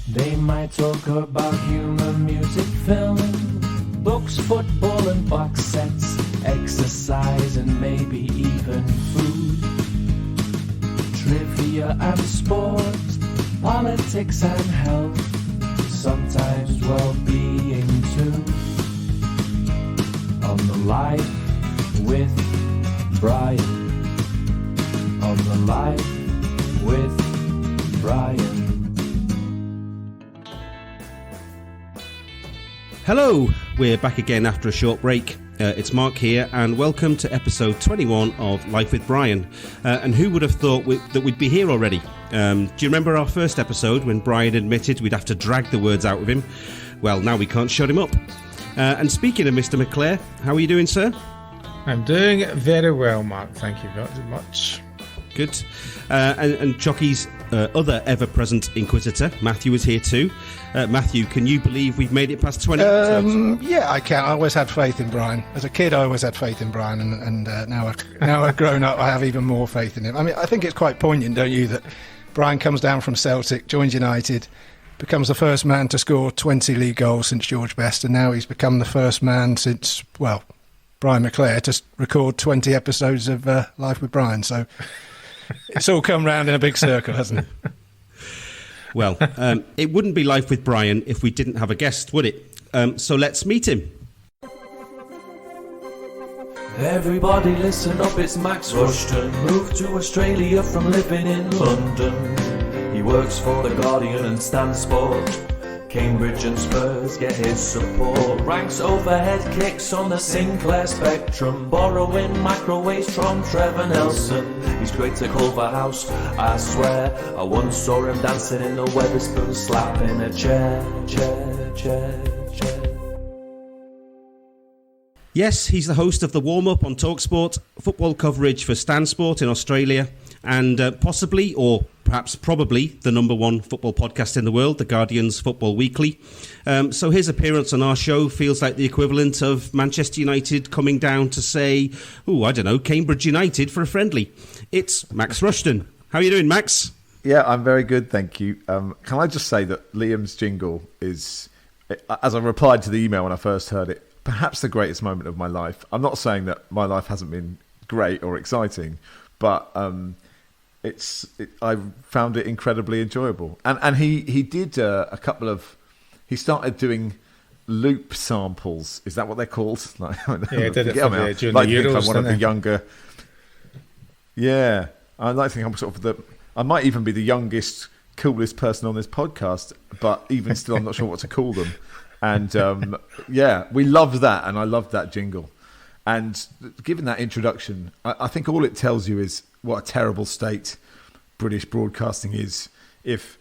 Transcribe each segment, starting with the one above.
They might talk about humour, music, film, books, football and box sets, exercise and maybe even food, trivia and sports, politics and health, sometimes well-being too. On the Life with Brian. On the Life with Brian. Hello, we're back again after a short break. It's Mark here, and welcome to episode 21 of Life with Brian. And who would have thought that we'd be here already? Do you remember our first episode when Brian admitted we'd have to drag the words out of him? Well, now we can't shut him up. And speaking of Mr. McClare, how are you doing, sir? I'm doing very well, Mark. Thank you very much. Good. And Jockey's other ever-present inquisitor, Matthew, is here too. Matthew, can you believe we've made it past 20 episodes? Yeah, I can. I always had faith in Brian. As a kid, I always had faith in Brian, and now I've grown up, I have even more faith in him. I mean, I think it's quite poignant, don't you, that Brian comes down from Celtic, joins United, becomes the first man to score 20 league goals since George Best, and now he's become the first man since, well, Brian McClare to record 20 episodes of Life with Brian. So it's all come round in a big circle, hasn't it? Well, it wouldn't be Life with Brian if we didn't have a guest, would it? So let's meet him. Everybody listen up, it's Max Rushton. Moved to Australia from living in London. He works for The Guardian and Stan Sport. Cambridge and Spurs get his support. Ranks overhead kicks on the Sinclair spectrum. Borrowing microwaves from Trevor Nelson. He's great at culverhouse, I swear. I once saw him dancing in the Wetherspoon, slapping a chair. Yes, he's the host of The Warm-Up on TalkSport, football coverage for Stan Sport in Australia, and possibly, or perhaps probably, the number one football podcast in the world, The Guardian's Football Weekly. So his appearance on our show feels like the equivalent of Manchester United coming down to say, Cambridge United for a friendly. It's Max Rushton. How are you doing, Max? Yeah, I'm very good, thank you. Can I just say that Liam's jingle is, as I replied to the email when I first heard it, perhaps the greatest moment of my life. I'm not saying that my life hasn't been great or exciting, but I found it incredibly enjoyable. And he did a couple of... He started doing loop samples. Is that what they're called? Like, yeah, I did it during the I'm Euros, one of the younger... Yeah, I like to think I'm sort of I might even be the youngest, coolest person on this podcast, but even still, I'm not sure what to call them. And yeah, we loved that, and I loved that jingle. And given that introduction, I think all it tells you is what a terrible state British broadcasting is. If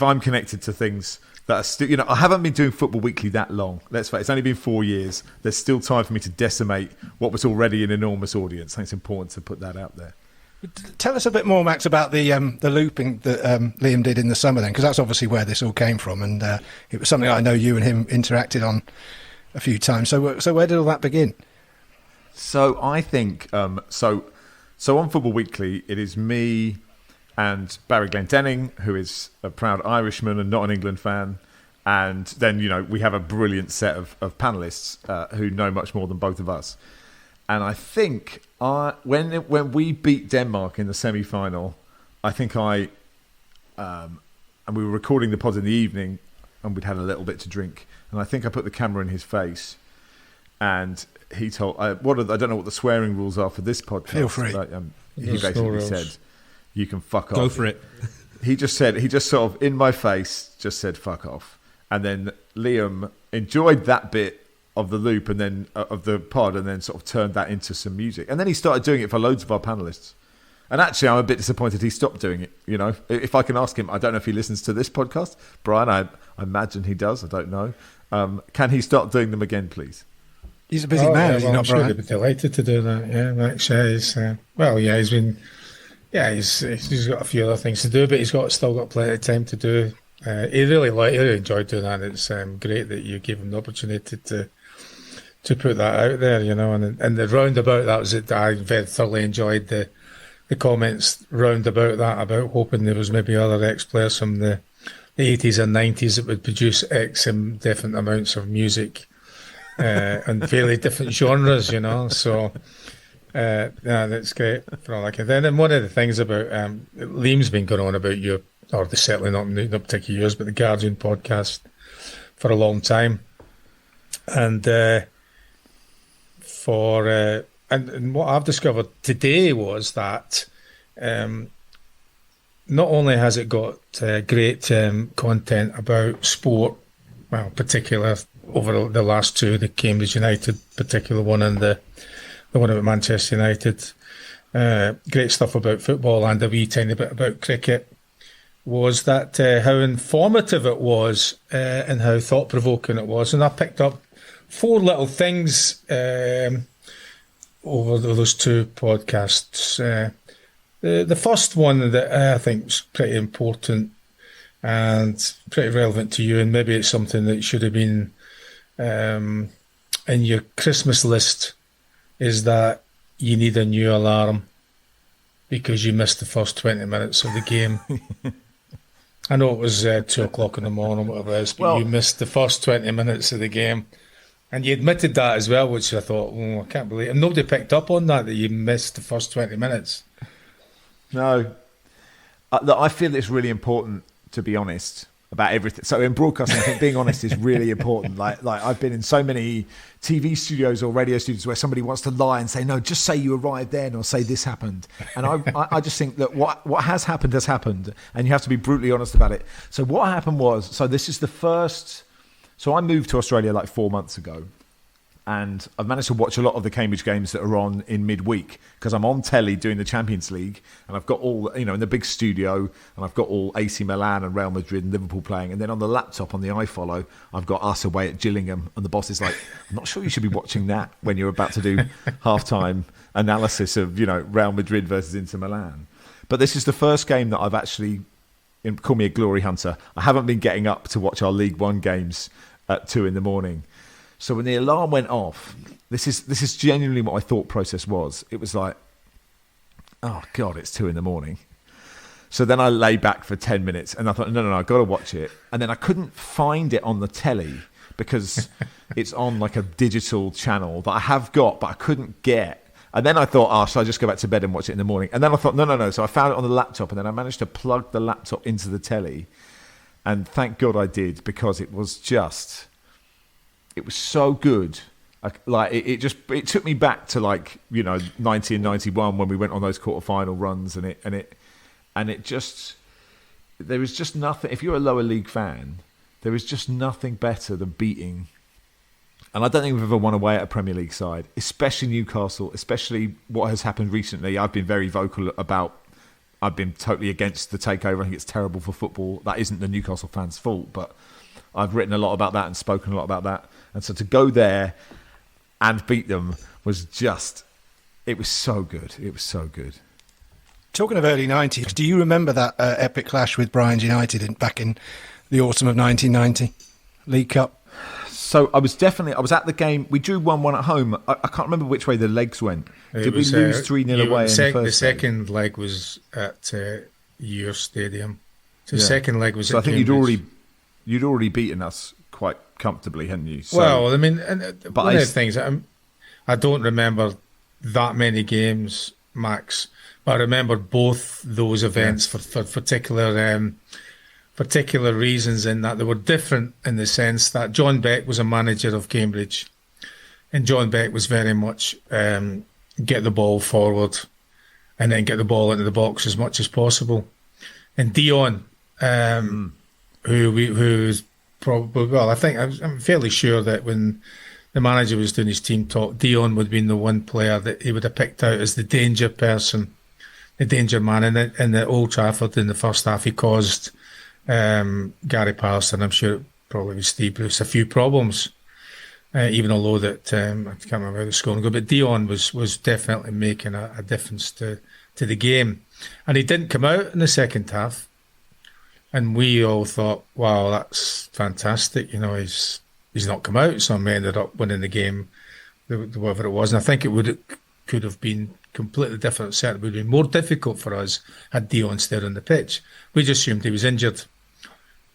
I'm connected to things that are still, I haven't been doing Football Weekly that long. Let's face it, it's only been 4 years. There's still time for me to decimate what was already an enormous audience. I think it's important to put that out there. Tell us a bit more, Max, about the looping that Liam did in the summer then, because that's obviously where this all came from, and it was something I know you and him interacted on a few times. So where did all that begin? So I think so on Football Weekly, it is me and Barry Glendenning, who is a proud Irishman and not an England fan, and then we have a brilliant set of panelists who know much more than both of us. And I think when we beat Denmark in the semi-final, I think and we were recording the pod in the evening, and we'd had a little bit to drink, and I think I put the camera in his face, and he told, I don't know what the swearing rules are for this podcast. Feel free. But, he basically said, "You can fuck off." Go for it. He just sort of in my face just said "fuck off," and then Liam enjoyed that bit of the loop and then of the pod, and then sort of turned that into some music, and then he started doing it for loads of our panelists. And actually, I'm a bit disappointed he stopped doing it. If I can ask him, I don't know if he listens to this podcast, Brian. I imagine he does. I don't know. Can he start doing them again, please? He's a busy man, is he not, I'm sure Brian? he'd be delighted to do that. Yeah, Max. He's got a few other things to do, but he's still got plenty of time to do. He really enjoyed doing that. It's great that you gave him the opportunity to put that out there, and the roundabout, that was it. I very thoroughly enjoyed the comments round about that, about hoping there was maybe other ex-players from the the 80s and 90s that would produce X different amounts of music and fairly different genres, you know. So, yeah, that's great for all I can. And one of the things about Liam's been going on about you, or certainly not particularly yours, but the Guardian podcast for a long time, and and what I've discovered today was that not only has it got great content about sport, well, particular over the last two, the Cambridge United particular one and the one about Manchester United, great stuff about football and a wee tiny bit about cricket, was that how informative it was and how thought-provoking it was. And I picked up 4 little things over those 2 podcasts. The first one that I think is pretty important and pretty relevant to you, and maybe it's something that should have been in your Christmas list, is that you need a new alarm because you missed the first 20 minutes of the game. I know it was 2 o'clock in the morning, whatever it is, but you missed the first 20 minutes of the game. And you admitted that as well, which I thought, I can't believe it. And nobody picked up on that you missed the first 20 minutes. No. I feel it's really important to be honest about everything. So in broadcasting, I think being honest is really important. Like I've been in so many TV studios or radio studios where somebody wants to lie and say, no, just say you arrived then or say this happened. And I just think that what has happened, and you have to be brutally honest about it. So what happened was, so this is the first... So I moved to Australia like 4 months ago, and I've managed to watch a lot of the Cambridge games that are on in midweek because I'm on telly doing the Champions League, and I've got all, in the big studio, and I've got all AC Milan and Real Madrid and Liverpool playing. And then on the laptop, on the iFollow, I've got us away at Gillingham, and the boss is like, I'm not sure you should be watching that when you're about to do halftime analysis of, Real Madrid versus Inter Milan. But this is the first game that I've actually, call me a glory hunter, I haven't been getting up to watch our League One games at 2 a.m. So when the alarm went off, this is genuinely what my thought process was. It was like, oh God, it's 2 a.m. So then I lay back for 10 minutes and I thought, no, I've got to watch it. And then I couldn't find it on the telly because it's on like a digital channel that I have got, but I couldn't get. And then I thought, should I just go back to bed and watch it in the morning? And then I thought, no. So I found it on the laptop, and then I managed to plug the laptop into the telly. And thank God I did, because it was so good. It took me back to 90 and 91 when we went on those quarterfinal runs, and it just, there was just nothing. If you're a lower league fan, there is just nothing better than beating. And I don't think we've ever won away at a Premier League side, especially Newcastle, especially what has happened recently. I've been very vocal about, I've been totally against the takeover. I think it's terrible for football. That isn't the Newcastle fans' fault, but I've written a lot about that and spoken a lot about that. And so to go there and beat them was just, it was so good. It was so good. Talking of early 90s, do you remember that epic clash with Brian's United back in the autumn of 1990? League Cup? So I was at the game. We drew 1-1 at home. I can't remember which way the legs went. Did we lose 3-0 away in the first The second leg was at your stadium. So the second leg was so at I think Cambridge. you'd already beaten us quite comfortably, hadn't you? So, well, I mean, but one of the things, I don't remember that many games, Max, but I remember both those events for particular reasons, in that they were different in the sense that John Beck was a manager of Cambridge, and John Beck was very much get the ball forward and then get the ball into the box as much as possible. And Dion, who's probably, well, I think I'm fairly sure that when the manager was doing his team talk, Dion would have been the one player that he would have picked out as the danger person, the danger man. In the Old Trafford in the first half, he caused Gary Pallister, I'm sure probably with Steve Bruce, a few problems, even although that I can't remember how the scoring go, but Dion was definitely making a difference to the game. And he didn't come out in the second half, and we all thought, wow, that's fantastic, he's not come out, so we ended up winning the game, whatever it was. And I think could have been completely different. Certainly would have been more difficult for us had Dion stayed on the pitch. We just assumed he was injured.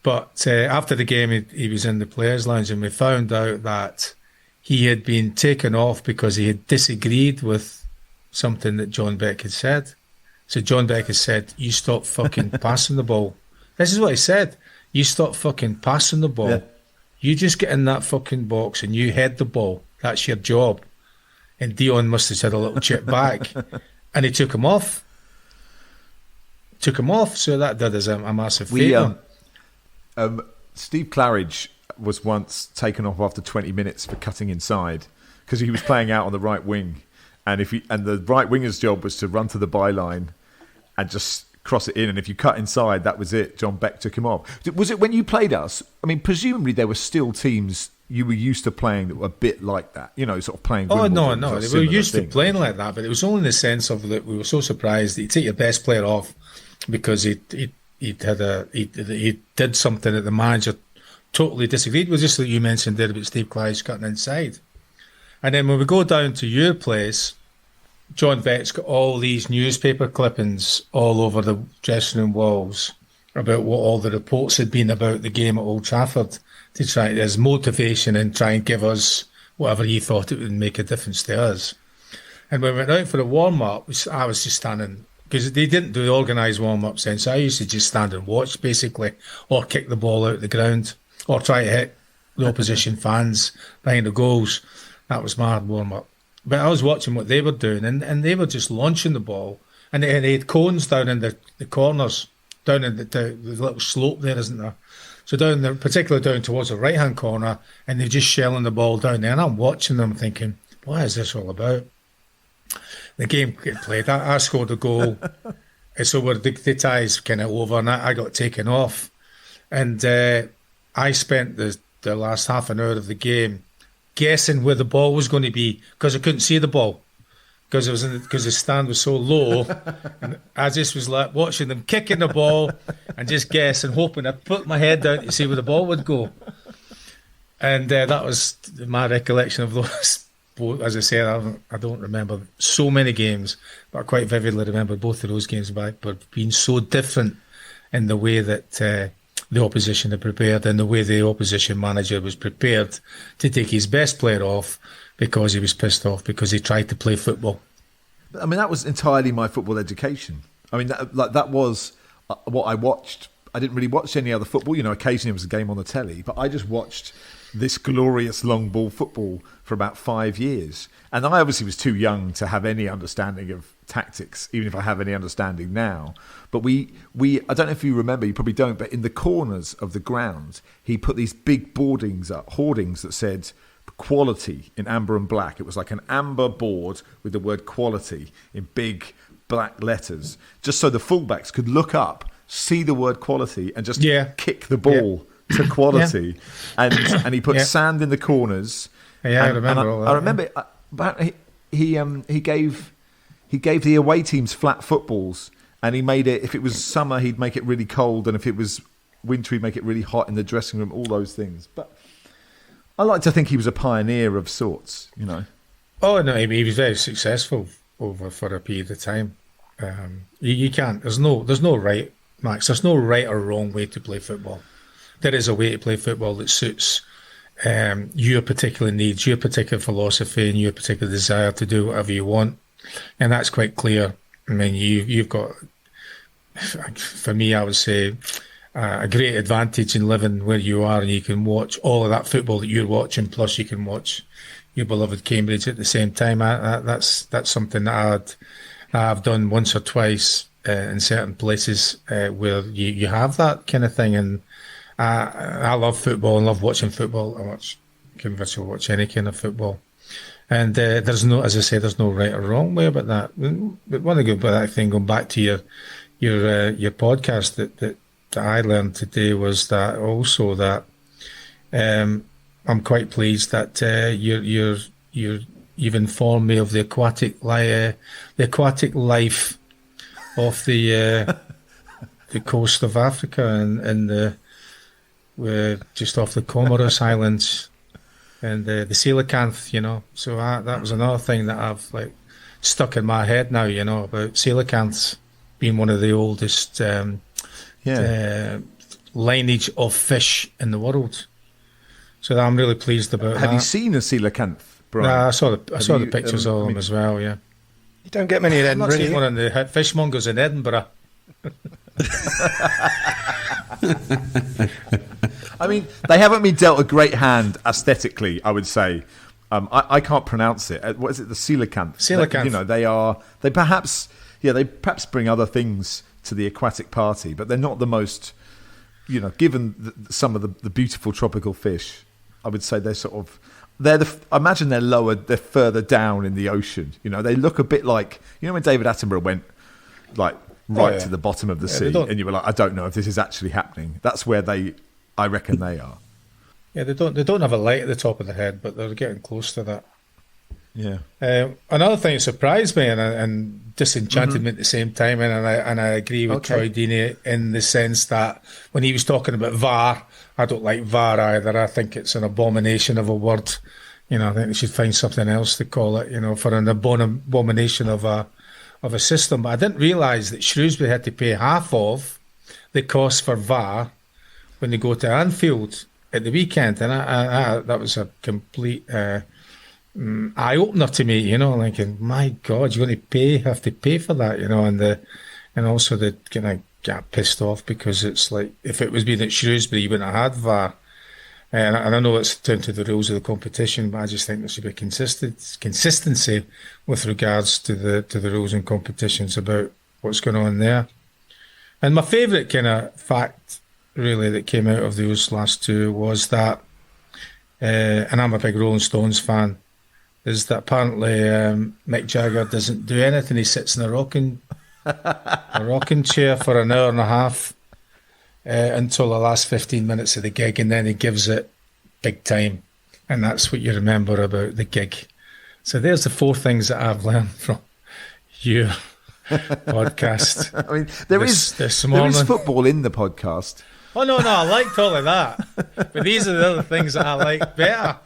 But after the game, he was in the players' lounge, and we found out that he had been taken off because he had disagreed with something that John Beck had said. So John Beck had said, "You stop fucking passing the ball." This is what he said. "You stop fucking passing the ball. Yeah. You just get in that fucking box and you head the ball. That's your job." And Dion must have said a little chip back, and he took him off. So that did us a massive favour. Steve Claridge was once taken off after 20 minutes for cutting inside because he was playing out on the right wing, and the right winger's job was to run to the byline and just cross it in, and if you cut inside, that was it. John Beck took him off. Was it when you played us? I mean, presumably there were still teams you were used to playing that were a bit like that, sort of playing. Oh, no, we were used to playing like that, but it was only in the sense of that we were so surprised that you take your best player off because he did something that the manager totally disagreed with, just like you mentioned there about Steve Claridge cutting inside. And then when we go down to your place, John Beck's got all these newspaper clippings all over the dressing room walls about what all the reports had been about the game at Old Trafford, to try as motivation and try and give us whatever he thought it would make a difference to us. And when we went out for a warm-up, I was just standing, because they didn't do organised warm-ups then, so I used to just stand and watch, basically, or kick the ball out of the ground, or try to hit the opposition fans behind the goals. That was my warm-up. But I was watching what they were doing, and they were just launching the ball, and they had cones down in the corners, down in the little slope there, isn't there? So particularly down towards the right-hand corner, and they're just shelling the ball down there. And I'm watching them thinking, what is this all about? The game get played. I scored a goal. And so the tie's kind of over, and I got taken off. And I spent the last half an hour of the game guessing where the ball was going to be, because I couldn't see the ball. Because the stand was so low, and I just was like watching them kicking the ball and just guessing, hoping I put my head down to see where the ball would go. And that was my recollection of those. As I said, I don't remember so many games, but I quite vividly remember both of those games back, but being so different in the way that the opposition had prepared, and the way the opposition manager was prepared to take his best player off because he was pissed off because he tried to play football. I mean, that was entirely my football education. I mean, that was what I watched. I didn't really watch any other football. Occasionally it was a game on the telly, but I just watched this glorious long ball football for about 5 years. And I obviously was too young to have any understanding of tactics, even if I have any understanding now. But we I don't know if you remember, you probably don't, but in the corners of the ground, he put these big hoardings that said quality in amber and black. It was like an amber board with the word quality in big black letters, just so the fullbacks could look up, see the word quality, and just kick the ball to quality. And he put sand in the corners. Yeah, I remember all that. I remember he gave the away teams flat footballs, and he made it, if it was summer, he'd make it really cold, and if it was winter, he'd make it really hot in the dressing room, all those things. But I like to think he was a pioneer of sorts, Oh, no, he was very successful for a period of time. You can't, there's no right, Max, there's no right or wrong way to play football. There is a way to play football that suits your particular needs, your particular philosophy, and your particular desire to do whatever you want. And that's quite clear. I mean, you've got, for me, I would say, a great advantage in living where you are, and you can watch all of that football that you're watching, plus you can watch your beloved Cambridge at the same time. That's something that I've done once or twice in certain places where you have that kind of thing. And I love football and love watching football. I can virtually watch any kind of football. And there's no, as I say, there's no right or wrong way about that. But one of the good about that thing, going back to your podcast that I learned today, was that also that I'm quite pleased that you've informed me of the aquatic life of the coast of Africa and we're just off the Comoros Islands and the coelacanth, So that was another thing that I've stuck in my head now, about coelacanths being one of the oldest lineage of fish in the world. So I'm really pleased about that. Have you seen a coelacanth, Brian? Nah, I saw the pictures of them as well, yeah. You don't get many in I've not Edinburgh. seen one in the fishmongers in Edinburgh. I mean, they haven't been dealt a great hand aesthetically, I would say. I can't pronounce it. What is it? The coelacanth. Coelacanth. You know, they perhaps bring other things to the aquatic party, but they're not the most, you know, given some of the beautiful tropical fish, I would say I imagine they're further down in the ocean. You know, they look a bit like, you know, when David Attenborough went like to the bottom of the sea, and you were like, I don't know if this is actually happening. That's where I reckon they are. Yeah, they don't have a light at the top of the head, but they're getting close to that. Yeah. Another thing that surprised me and disenchanted me at the same time, and I agree with Troy Deeney in the sense that when he was talking about VAR, I don't like VAR either. I think it's an abomination of a word. You know, I think they should find something else to call it. You know, for an abomination of a system. But I didn't realise that Shrewsbury had to pay half of the cost for VAR when they go to Anfield at the weekend, and I that was a complete eye opener to me. You know, thinking, my God, you're going to have to pay for that. You know, and also the kind of got pissed off because it's like if it was being at Shrewsbury, you wouldn't have had VAR. And I know it's down to the rules of the competition, but I just think there should be consistency with regards to the rules and competitions about what's going on there. And my favourite kind of fact, really, that came out of those last two was that, and I'm a big Rolling Stones fan, is that apparently Mick Jagger doesn't do anything. He sits in a rocking chair for an hour and a half until the last 15 minutes of the gig, and then he gives it big time. And that's what you remember about the gig. So there's the 4 things that I've learned from your podcast. I mean, there is football in the podcast. Oh, no, I liked all of that. But these are the other things that I like better.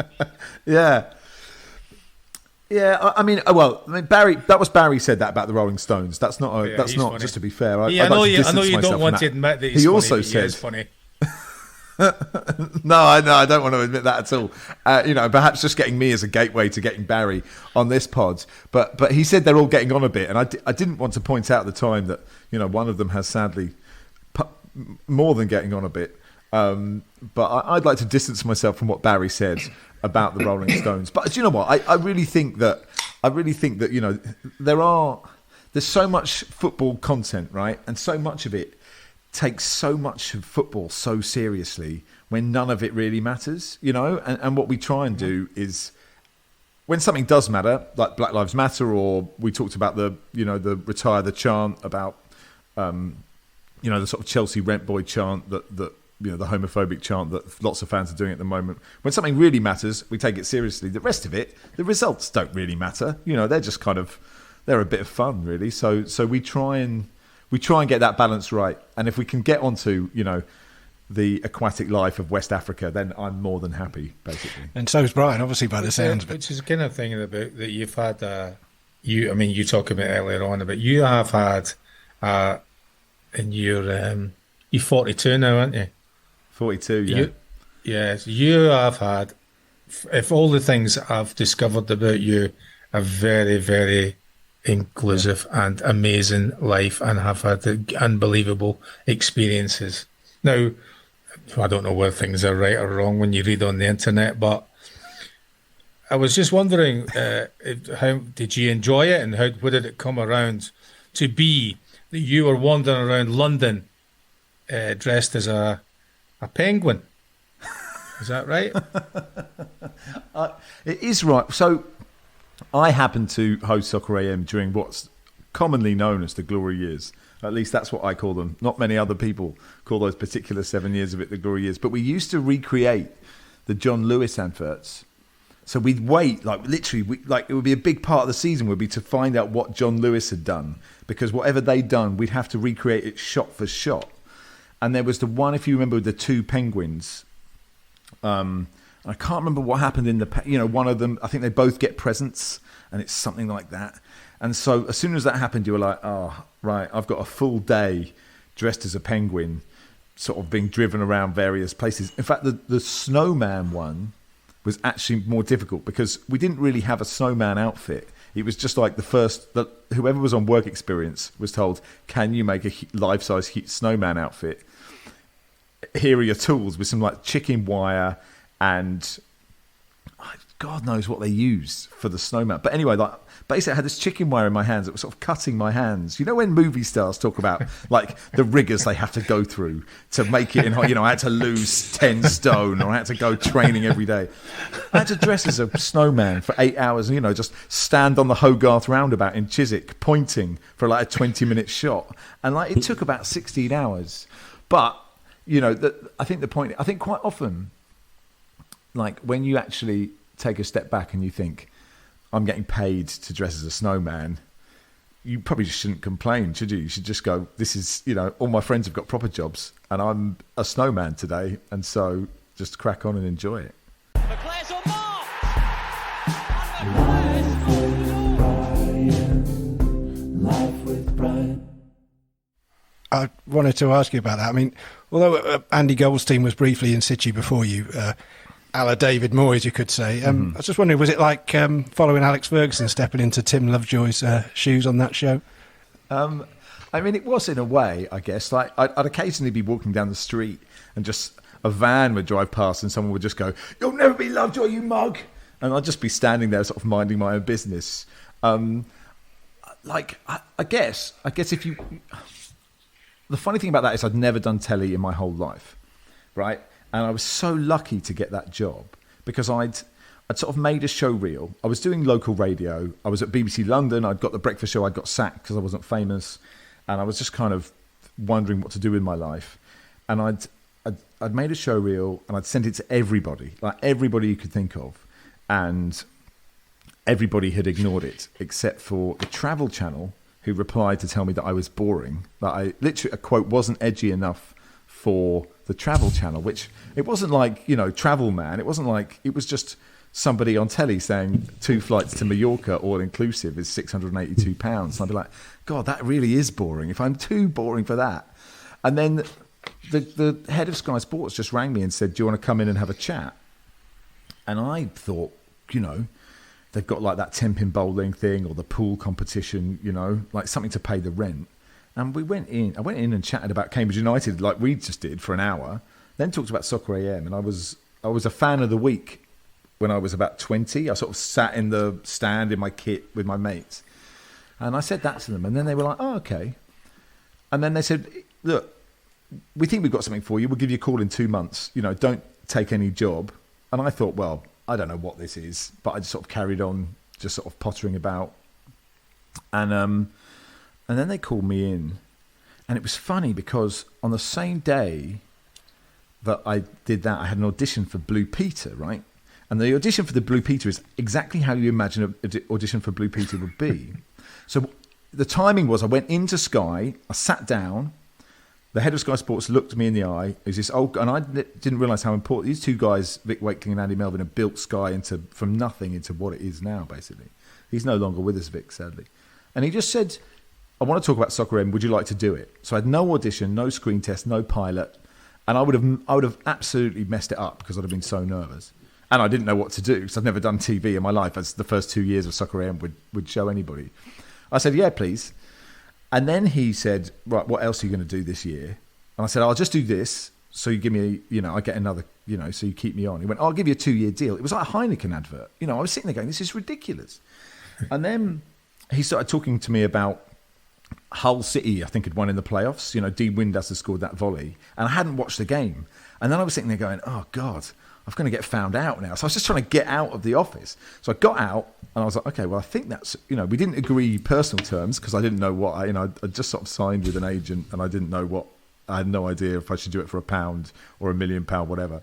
Yeah. Yeah, I mean, Barry. That was Barry said that about the Rolling Stones. That's not. That's not. Funny. Just to be fair, I know you don't want to admit that he's funny. Also said, he is funny. No, I don't want to admit that at all. You know, perhaps just getting me as a gateway to getting Barry on this pod. But he said they're all getting on a bit, and I didn't want to point out at the time that, you know, one of them has sadly more than getting on a bit. But I'd like to distance myself from what Barry said about the Rolling Stones. But do you know what? I really think that you know, there's so much football content, right? And so much of it takes so much of football so seriously when none of it really matters, you know? And what we try and do is, when something does matter, like Black Lives Matter, or we talked about the retire the chant about you know, the sort of Chelsea rent boy chant that you know, the homophobic chant that lots of fans are doing at the moment. When something really matters, we take it seriously. The rest of it, the results don't really matter. You know, they're just they're a bit of fun, really. So we try and get that balance right. And if we can get onto, you know, the aquatic life of West Africa, then I'm more than happy, basically. And so is Brian, obviously, by the sounds of it. Which is the kind of thing about that you've had. You talked about earlier on, but you have had, and you're 42 now, aren't you? 42, yeah. Yes, you have had, if all the things I've discovered about you, a very, very inclusive and amazing life, and have had unbelievable experiences. Now, I don't know whether things are right or wrong when you read on the internet, but I was just wondering, how did you enjoy it, and how did it come around to be that you were wandering around London dressed as a penguin? Is that right? It is right. So I happened to host Soccer AM during what's commonly known as the glory years. At least that's what I call them. Not many other people call those particular 7 years of it the glory years. But we used to recreate the John Lewis adverts. So we'd wait, like literally, it would be a big part of the season would be to find out what John Lewis had done. Because whatever they'd done, we'd have to recreate it shot for shot. And there was the one, if you remember, with the 2 penguins. I can't remember what happened in one of them. I think they both get presents, and it's something like that. And so as soon as that happened, you were like, oh, right, I've got a full day dressed as a penguin, sort of being driven around various places. In fact, the snowman one was actually more difficult because we didn't really have a snowman outfit. It was just like whoever was on work experience was told, can you make a life-size snowman outfit? Here are your tools, with some like chicken wire and God knows what they used for the snowman. But anyway, like basically I had this chicken wire in my hands that was sort of cutting my hands. You know when movie stars talk about like the rigors they have to go through to make it in, I had to lose 10 stone, or I had to go training every day. I had to dress as a snowman for 8 hours and, just stand on the Hogarth roundabout in Chiswick pointing for like a 20-minute shot. And like it took about 16 hours. But, I think quite often, like when you actually take a step back and you think, I'm getting paid to dress as a snowman, you probably just shouldn't complain, should you? You should just go, this is, all my friends have got proper jobs and I'm a snowman today, and so just crack on and enjoy it. I wanted to ask you about that. I mean, although Andy Goldstein was briefly in situ before you, a la David Moyes, you could say. I was just wondering, was it like following Alex Ferguson stepping into Tim Lovejoy's shoes on that show? I mean, it was in a way, I guess. Like I'd occasionally be walking down the street and just a van would drive past and someone would just go, "You'll never be Lovejoy, you mug!" And I'd just be standing there, sort of minding my own business. I guess if you. The funny thing about that is I'd never done telly in my whole life, right? And I was so lucky to get that job because I'd sort of made a show reel. I was doing local radio. I was at BBC London. I'd got the breakfast show. I'd got sacked because I wasn't famous. And I was just kind of wondering what to do in my life. And I'd made a show reel and I'd sent it to everybody, like everybody you could think of. And everybody had ignored it except for the Travel Channel, who replied to tell me that I was boring. That I literally, a quote, wasn't edgy enough for the Travel Channel, which it wasn't like, Travel Man. It wasn't like, it was just somebody on telly saying 2 flights to Mallorca, all inclusive, is £682. And I'd be like, God, that really is boring. If I'm too boring for that. And then the head of Sky Sports just rang me and said, do you want to come in and have a chat? And I thought, they've got like that 10-pin bowling thing or the pool competition, like something to pay the rent. And I went in and chatted about Cambridge United like we just did for an hour, then talked about Soccer AM. And I was a fan of the week when I was about 20. I sort of sat in the stand in my kit with my mates. And I said that to them. And then they were like, oh, okay. And then they said, look, we think we've got something for you. We'll give you a call in 2 months. Don't take any job. And I thought, well, I don't know what this is, but I just sort of carried on, just sort of pottering about. And then they called me in. And it was funny because on the same day that I did that, I had an audition for Blue Peter, right? And the audition for the Blue Peter is exactly how you imagine an audition for Blue Peter would be. So the timing was I went into Sky, I sat down, the head of Sky Sports looked me in the eye. Is this old? And I didn't realise how important these two guys, Vic Wakeling and Andy Melvin, have built Sky from nothing into what it is now. Basically, he's no longer with us, Vic, sadly. And he just said, "I want to talk about Soccer M. Would you like to do it?" So I had no audition, no screen test, no pilot, and I would have absolutely messed it up because I'd have been so nervous, and I didn't know what to do because I've never done TV in my life. As the first 2 years of Soccer M would show anybody. I said, "Yeah, please." And then he said, right, what else are you going to do this year? And I said, I'll just do this. So you give me, I get another, so you keep me on. He went, I'll give you a 2-year deal. It was like a Heineken advert. I was sitting there going, this is ridiculous. And then he started talking to me about Hull City, I think, had won in the playoffs. Dean Windass had scored that volley. And I hadn't watched the game. And then I was sitting there going, oh, God, I'm going to get found out now. So I was just trying to get out of the office. So I got out and I was like, okay, well, I think that's, we didn't agree personal terms because I didn't know what, I just sort of signed with an agent and I didn't know what, I had no idea if I should do it for £1 or £1 million, whatever.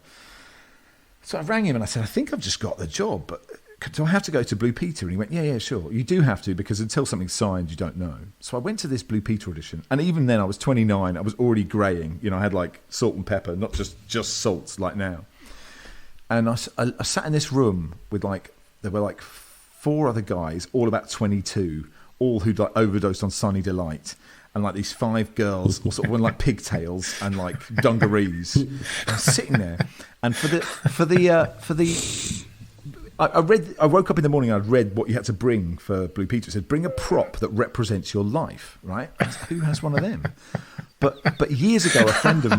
So I rang him and I said, I think I've just got the job, but do I have to go to Blue Peter? And he went, yeah, sure. You do have to because until something's signed, you don't know. So I went to this Blue Peter audition. And even then I was 29. I was already greying. I had like salt and pepper, not just salt like now. And I sat in this room with there were 4 other guys, all about 22, all who'd overdosed on Sunny Delight. and like these 5 girls, all sort of wearing like pigtails and like dungarees. I'm sitting there, and I woke up in the morning and I'd read what you had to bring for Blue Peter. It said, bring a prop that represents your life, right? I said, who has one of them? But years ago, a friend of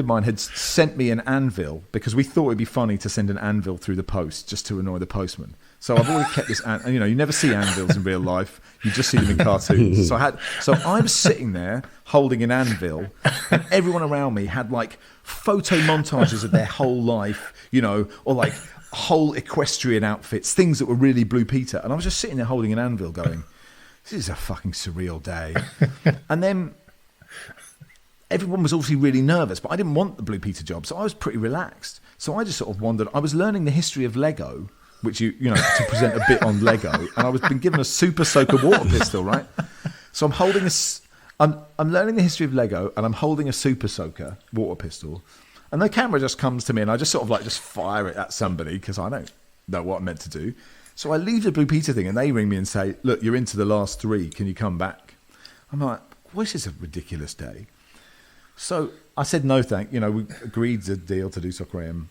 mine had sent me an anvil because we thought it'd be funny to send an anvil through the post just to annoy the postman. So I've always kept this, and you never see anvils in real life. You just see them in cartoons. So I was sitting there holding an anvil, and everyone around me had like photo montages of their whole life, or like whole equestrian outfits, things that were really Blue Peter. And I was just sitting there holding an anvil going, this is a fucking surreal day. And then everyone was obviously really nervous, but I didn't want the Blue Peter job, so I was pretty relaxed. So I just sort of wandered. I was learning the history of Lego, which to present a bit on Lego, and I was been given a Super Soaker water pistol, right? So I'm holding I'm learning the history of Lego, and I'm holding a Super Soaker water pistol, and the camera just comes to me, and I just sort of like just fire it at somebody because I don't know what I'm meant to do. So I leave the Blue Peter thing, and they ring me and say, "Look, you're into the last 3. Can you come back?" I'm like, well, "This is a ridiculous day." So I said no, thank. We agreed the deal to do Soccer AM.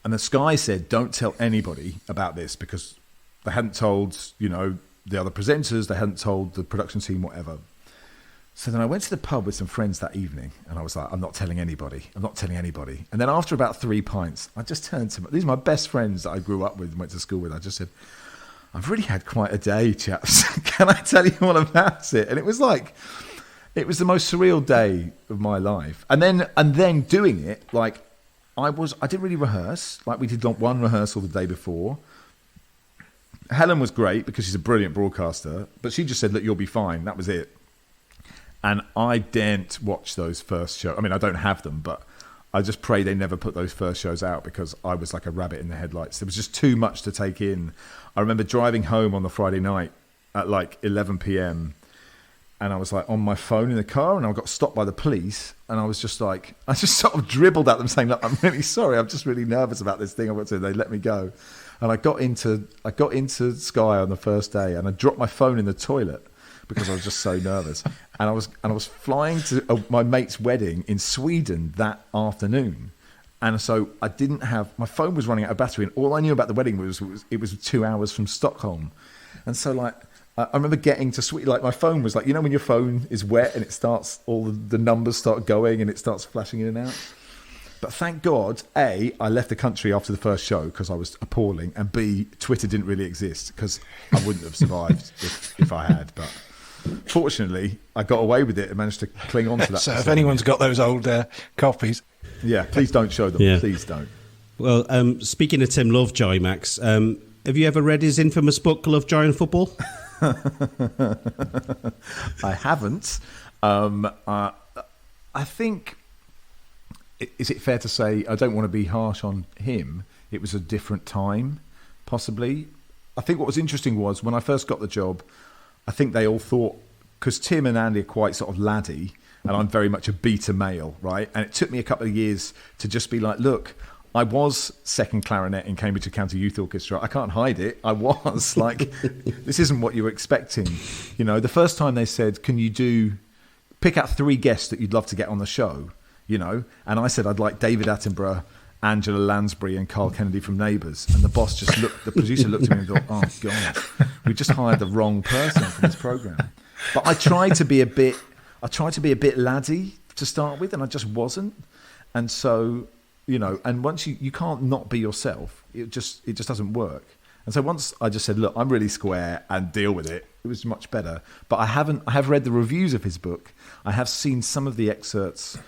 And the Sky said, don't tell anybody about this because they hadn't told, the other presenters, they hadn't told the production team, whatever. So then I went to the pub with some friends that evening and I was like, I'm not telling anybody. And then after about 3 pints, I just turned to these are my best friends that I grew up with and went to school with. I just said, I've really had quite a day, chaps. Can I tell you all about it? And it was the most surreal day of my life. And then doing it, like, I didn't really rehearse. Like, we did one rehearsal the day before. Helen was great because she's a brilliant broadcaster, but she just said, look, you'll be fine. That was it. And I daren't watch those first shows. I mean, I don't have them, but I just pray they never put those first shows out because I was like a rabbit in the headlights. There was just too much to take in. I remember driving home on the Friday night at like 11 p.m, and I was like on my phone in the car, and I got stopped by the police, and I was just like, I just sort of dribbled at them saying, look, I'm really sorry, I'm just really nervous about this thing I've got to do. They let me go. And I got into Sky on the first day, and I dropped my phone in the toilet because I was just so nervous. And I was flying to my mate's wedding in Sweden that afternoon. And so I didn't have, my phone was running out of battery, and all I knew about the wedding was it was 2 hours from Stockholm. And so like, I remember getting to Sweden, like my phone was like, when your phone is wet and it starts, all the numbers start going and it starts flashing in and out. But thank God, A, I left the country after the first show because I was appalling, and B, Twitter didn't really exist because I wouldn't have survived if I had. But fortunately, I got away with it and managed to cling on to that. So if anyone's got those old copies... Yeah, please don't show them. Yeah. Please don't. Well, speaking of Tim Lovejoy, Max, have you ever read his infamous book, Lovejoy and Football? I haven't. I think... Is it fair to say, I don't want to be harsh on him, it was a different time, possibly? I think what was interesting was, when I first got the job, I think they all thought, because Tim and Andy are quite sort of laddie, and I'm very much a beta male, right? And it took me a couple of years to just be like, look, I was second clarinet in Cambridgeshire County Youth Orchestra. I can't hide it. I was. Like, this isn't what you were expecting. The first time they said, can you pick out 3 guests that you'd love to get on the show? And I said I'd like David Attenborough, Angela Lansbury, and Carl Kennedy from Neighbours. And the producer looked at me and thought, oh God, we just hired the wrong person for this programme. But I tried to be a bit laddie to start with, and I just wasn't. And so, and once you can't not be yourself, it just doesn't work. And so once I just said, look, I'm really square and deal with it, it was much better. But I have read the reviews of his book. I have seen some of the excerpts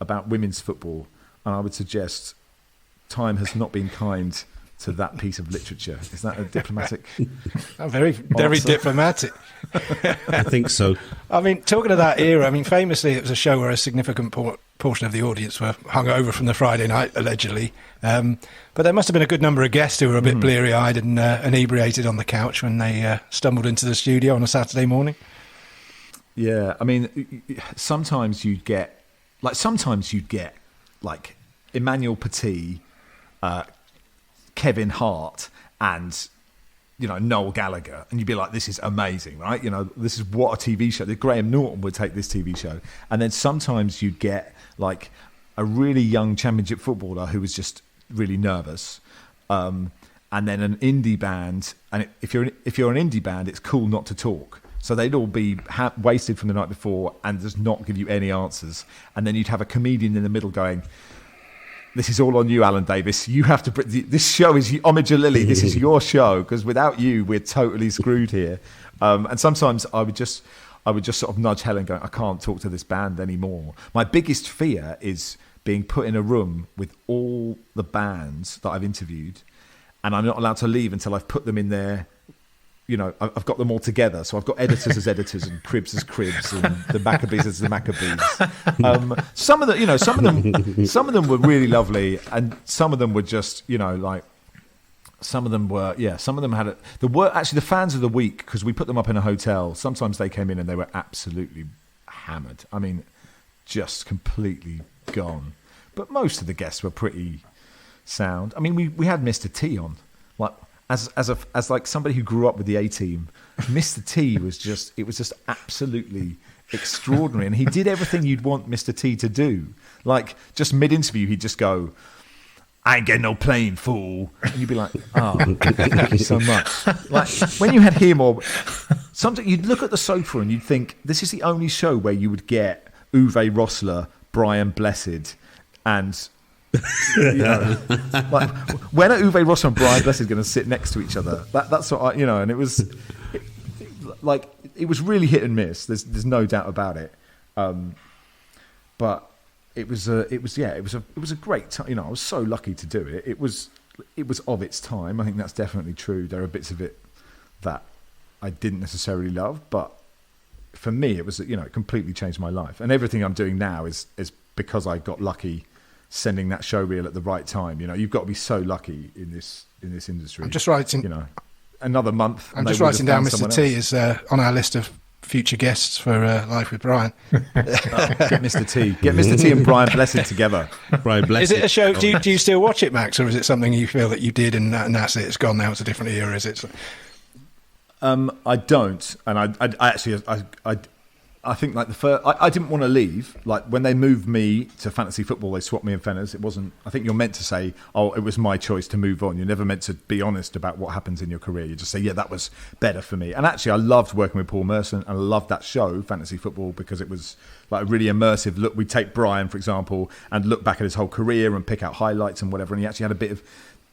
about women's football, and I would suggest time has not been kind to that piece of literature. Is that a diplomatic? Very, very diplomatic. I think so. I mean, talking of that era, famously it was a show where a significant portion of the audience were hungover from the Friday night, allegedly. But there must have been a good number of guests who were a bit bleary-eyed and inebriated on the couch when they stumbled into the studio on a Saturday morning. Yeah, sometimes you'd get like Emmanuel Petit, Kevin Hart, and Noel Gallagher, and you'd be like, this is amazing, right? This is what a TV show. Graham Norton would take this TV show. And then sometimes you'd get like a really young championship footballer who was just really nervous. And then an indie band. And if you're an indie band, it's cool not to talk. So they'd all be wasted from the night before and just not give you any answers. And then you'd have a comedian in the middle going, this is all on you, Alan Davis. You have to. This show is Homage a Lily. This is your show, because without you, we're totally screwed here. And sometimes I would just sort of nudge Helen, going, I can't talk to this band anymore. My biggest fear is being put in a room with all the bands that I've interviewed, and I'm not allowed to leave until I've put them in there. I've got them all together. So I've got editors as editors and cribs as cribs and the Maccabees as the Maccabees. Some of them were really lovely, and some of them were just, some of them had actually the fans of the week, because we put them up in a hotel. Sometimes they came in and they were absolutely hammered. I mean, just completely gone. But most of the guests were pretty sound. I mean, we had Mr. T on, like, as like somebody who grew up with the A-Team. Mr. T was just absolutely extraordinary, and he did everything you'd want Mr. T to do. Like, just mid-interview, he'd just go, I ain't getting no plane, fool. And you'd be like, oh, thank you so much. Like, when you had him, or something, you'd look at the sofa and you'd think, this is the only show where you would get Uwe Rossler, Brian Blessed, and like, when are Uwe Rossler and Brian Blessed going to sit next to each other? That's what and it was it was really hit and miss. There's no doubt about it. But it was a great time. I was so lucky to do it. It was of its time. I think that's definitely true. There are bits of it that I didn't necessarily love, but for me, it was, it completely changed my life. And everything I'm doing now is because I got lucky sending that show reel at the right time. You've got to be so lucky in this industry. I'm just writing. Another month. I'm just writing down Mr. T is on our list of future guests for Life with Brian. Get Mr. T and Brian Blessed together. Brian Blessed. Is it a show? Do you still watch it, Max, or is it something you feel that you did and that's it? It's gone now. It's a different era. Is it? I don't, and I actually I think like the first, I didn't want to leave. Like when they moved me to fantasy football, they swapped me in Fenners. It wasn't. I think you're meant to say, "Oh, it was my choice to move on." You're never meant to be honest about what happens in your career. You just say, "Yeah, that was better for me." And actually, I loved working with Paul Merson, and I loved that show, Fantasy Football, because it was like a really immersive look. We take Brian, for example, and look back at his whole career and pick out highlights and whatever. And he actually had a bit of.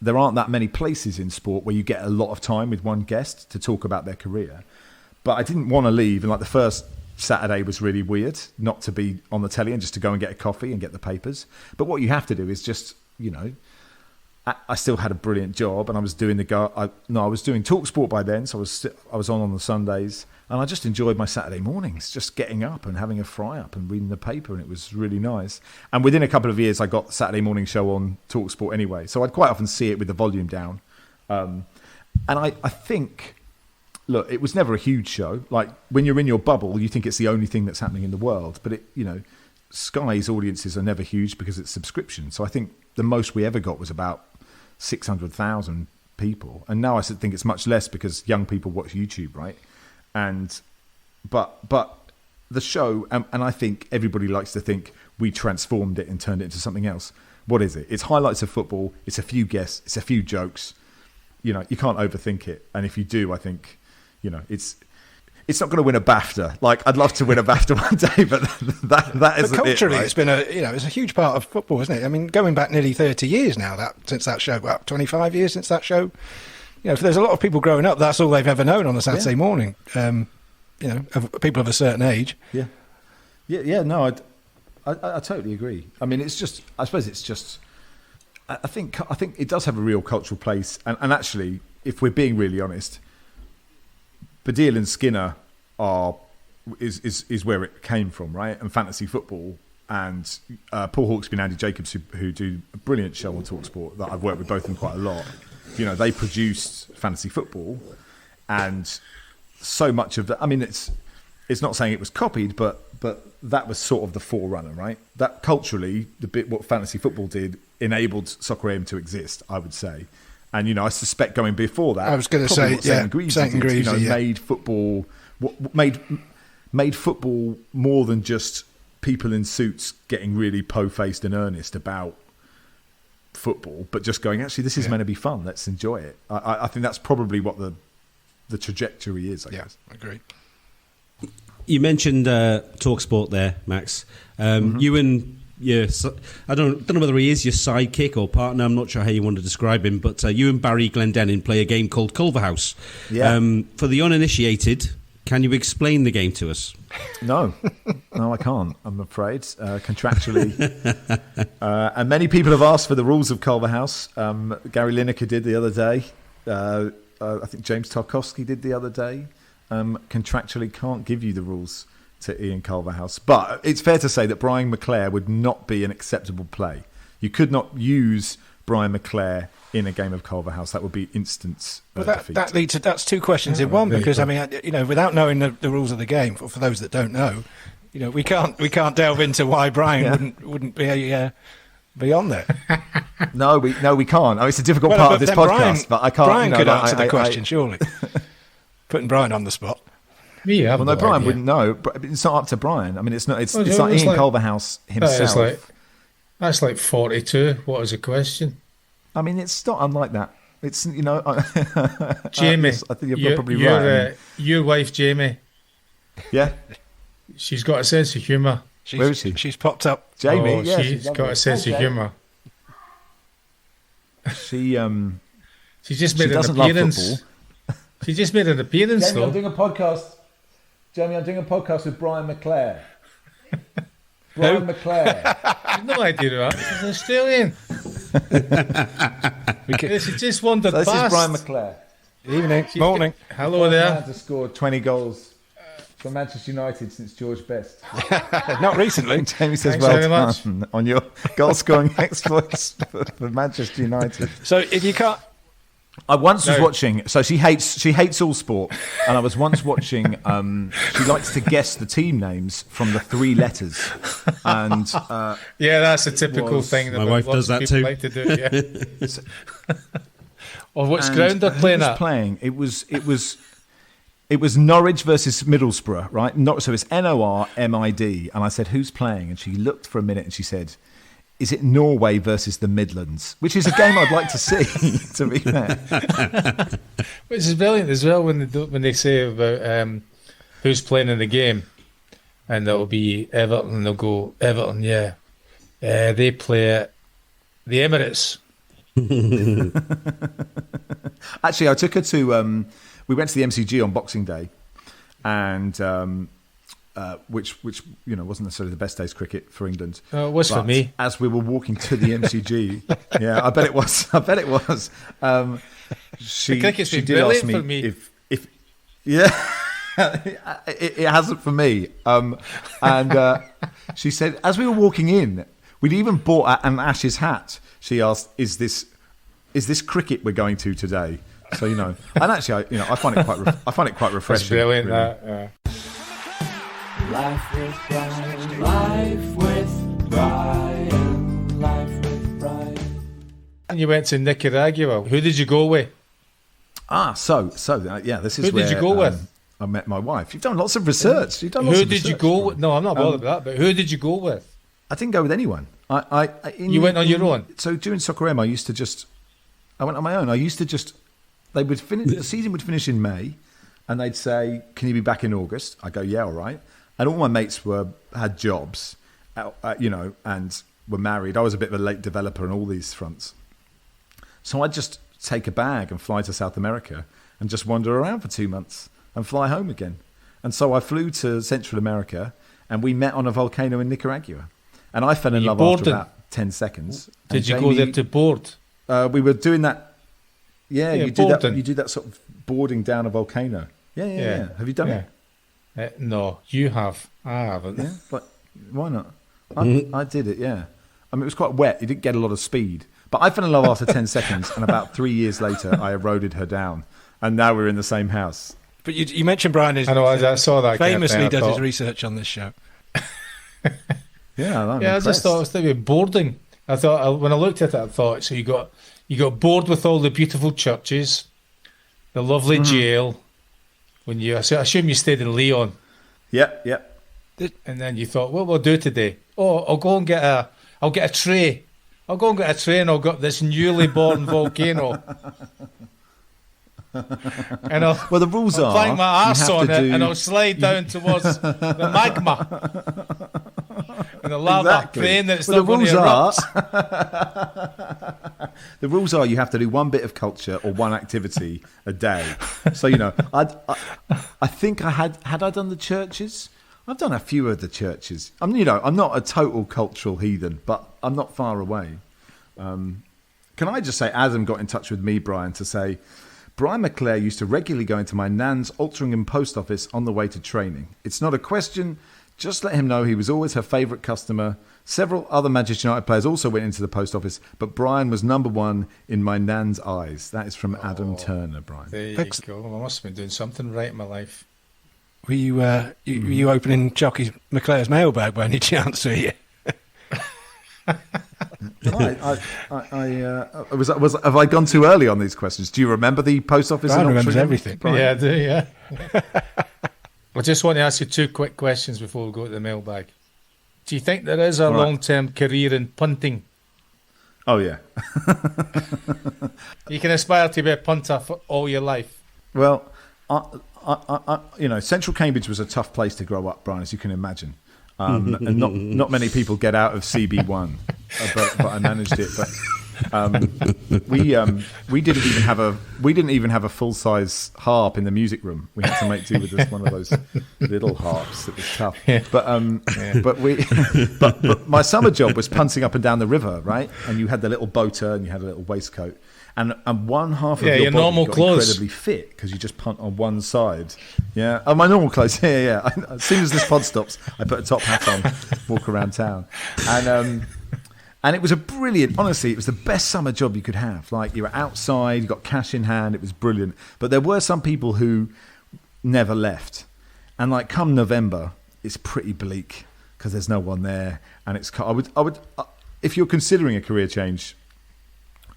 There aren't that many places in sport where you get a lot of time with one guest to talk about their career. But I didn't want to leave, and like the first Saturday was really weird, not to be on the telly and just to go and get a coffee and get the papers. But what you have to do is just, I still had a brilliant job, and I was doing I was doing TalkSport by then, so I was on the Sundays, and I just enjoyed my Saturday mornings, just getting up and having a fry up and reading the paper, and it was really nice. And within a couple of years, I got the Saturday morning show on TalkSport anyway, so I'd quite often see it with the volume down. And I think. Look, it was never a huge show. Like when you're in your bubble, you think it's the only thing that's happening in the world. But Sky's audiences are never huge because it's subscription. So I think the most we ever got was about 600,000 people, and now I think it's much less because young people watch YouTube, right? But the show, and I think everybody likes to think we transformed it and turned it into something else. What is it? It's highlights of football. It's a few guests. It's a few jokes. You can't overthink it. And if you do, I think. It's not going to win a BAFTA. Like I'd love to win a BAFTA one day, but that isn't it. Culturally, right? It's been it's a huge part of football, isn't it? I mean, going back nearly 30 years now since that show. 25 years since that show. There's a lot of people growing up. That's all they've ever known on a Saturday morning. People of a certain age. Yeah. No, I totally agree. I mean, it's just. I suppose it's just. I think it does have a real cultural place, and actually, if we're being really honest. Baddiel and Skinner is where it came from, right? And fantasy football, and Paul Hawksby and Andy Jacobs, who do a brilliant show on TalkSport that I've worked with both of them quite a lot. They produced fantasy football, and so much of that. I mean, it's not saying it was copied, but that was sort of the forerunner, right? That culturally, what fantasy football did enabled Soccer AM to exist, I would say. And I suspect going before that, I was going to say, St. Greavesy made football made football more than just people in suits getting really po-faced and earnest about football, but just going, actually, this is meant to be fun. Let's enjoy it. I think that's probably what the trajectory is. I guess. I agree. You mentioned TalkSport there, Max. You and I don't know whether he is your sidekick or partner. I'm not sure how you want to describe him, but you and Barry Glendenning play a game called Culverhouse. Yeah. For the uninitiated, can you explain the game to us? No, I can't. I'm afraid contractually, and many people have asked for the rules of Culverhouse. Gary Lineker did the other day. I think James Tarkowski did the other day. Contractually can't give you the rules to Ian Culverhouse. But it's fair to say that Brian McClare would not be an acceptable play. You could not use Brian McClare in a game of Culverhouse. That would be instant defeat. That leads to, that's two questions in one, because I mean, without knowing the rules of the game, for those that don't know, we can't delve into why Brian wouldn't be on there. No, we can't. It's a difficult part of this podcast, but I can't. Brian could answer the question, surely. Putting Brian on the spot. Yeah, well, no, Brian wouldn't know. But it's not up to Brian. I mean, it's not. It's like Ian Culverhouse himself. That's like 42. What is the question? I mean, it's not unlike that. It's Jamie. I think you're probably right. Your wife, Jamie. Yeah, she's got a sense of humour. Where is she? She's popped up. Jamie. She's got a sense of humour. She just made an appearance. She just made an appearance. Jamie, I'm doing a podcast. Jamie, I'm doing a podcast with Brian McClare. Brian McClare. I've no idea who that is. He's an Australian. She just wandered past. This is Brian McClare. Evening. Morning. Hello there. Man to score 20 goals for Manchester United since George Best. Not recently. Jamie says, Thanks well much. done on your goal-scoring exploits for Manchester United. So if you can't... I once was watching. So she hates all sport, and I was once watching. She likes to guess the team names from the 3 letters, and that's a typical thing that my wife does that too. Like to do. Yeah. Or which ground they're playing at? Playing. It was Norwich versus Middlesbrough, right? So it's Normid, and I said, "Who's playing?" And she looked for a minute, and she said, "Is it Norway versus the Midlands?" Which is a game I'd like to see, to be fair. Which is brilliant as well when they say about who's playing in the game, and that'll be Everton, and they'll go, Everton, yeah. They play at the Emirates. Actually, I took her to... we went to the MCG on Boxing Day, and... which wasn't necessarily the best day's cricket for England. It was for me. As we were walking to the MCG, I bet it was. She did ask me for me. if it hasn't for me. And she said, as we were walking in, we'd even bought an Ashes hat. She asked, "Is this cricket we're going to today?" So and actually, I find it quite refreshing. That's brilliant. Really. Life with Brian, life with Brian, life with Brian. And you went to Nicaragua. Who did you go with? This is Who did you go with? I met my wife. You've done lots of research. Who did you go with? No, I'm not bothered with that. But who did you go with? I didn't go with anyone. You went on your own. So during Soccer M, I went on my own. They would finish. The season would finish in May, and they'd say, "Can you be back in August?" I go, "Yeah, all right." And all my mates had jobs, and were married. I was a bit of a late developer on all these fronts. So I'd just take a bag and fly to South America and just wander around for 2 months and fly home again. And so I flew to Central America, and we met on a volcano in Nicaragua. And I fell in love after about 10 seconds. Did you go there to board? We were doing that. Yeah, you do boarding. that. You do that sort of boarding down a volcano. Yeah. Have you done it? No, you have. I haven't. Yeah, but why not? I did it, yeah. I mean, it was quite wet. You didn't get a lot of speed. But I fell in love after 10 seconds, and about 3 years later, I eroded her down. And now we're in the same house. But you mentioned Brian is... I know, I saw that. Famously does his research on this show. Yeah, I just thought it was maybe boarding. I thought when I looked at it, I thought so. You got bored with all the beautiful churches, the lovely jail. When I assume you stayed in Leon. Yep. And then you thought, what will I do today? Oh, I'll get a tray. I'll go and get a tray, and I'll get this newly born volcano. And well, the rules I'll are bang my arse on it, and I'll slide down towards the magma. And the lava, praying that it's not going to erupt. The rules are you have to do one bit of culture or one activity a day. So, I think had I done the churches? I've done a few of the churches. I'm not a total cultural heathen, but I'm not far away. Can I just say, Adam got in touch with me, Brian, to say, Brian McClare used to regularly go into my nan's Altrincham post office on the way to training. It's not a question. Just let him know he was always her favourite customer. Several other Manchester United players also went into the post office, but Brian was number one in my nan's eyes. That is from Adam Turner, Brian. There you go. I must have been doing something right in my life. Were you opening Jockey McClare's mailbag by any chance, were you? Have I gone too early on these questions? Do you remember the post office? Brian remembers everything. Brian? Yeah, I do, yeah. I just want to ask you two quick questions before we go to the mailbag. Do you think there is a long-term career in punting? Oh, yeah. You can aspire to be a punter for all your life. Well, Central Cambridge was a tough place to grow up, Brian, as you can imagine. And not many people get out of CB1, but I managed it. But we didn't even have a full size harp in the music room. We had to make do with one of those little harps. It was tough. Yeah. But my summer job was punting up and down the river, right? And you had the little boater and you had a little waistcoat. And one half of your body normal got clothes. incredibly fit because you just punt on one side. Yeah, my normal clothes. Yeah. As soon as this pod stops, I put a top hat on, walk around town, and it was honestly, it was the best summer job you could have. Like, you were outside, you got cash in hand, it was brilliant. But there were some people who never left, and like come November, it's pretty bleak because there's no one there, and I would if you're considering a career change,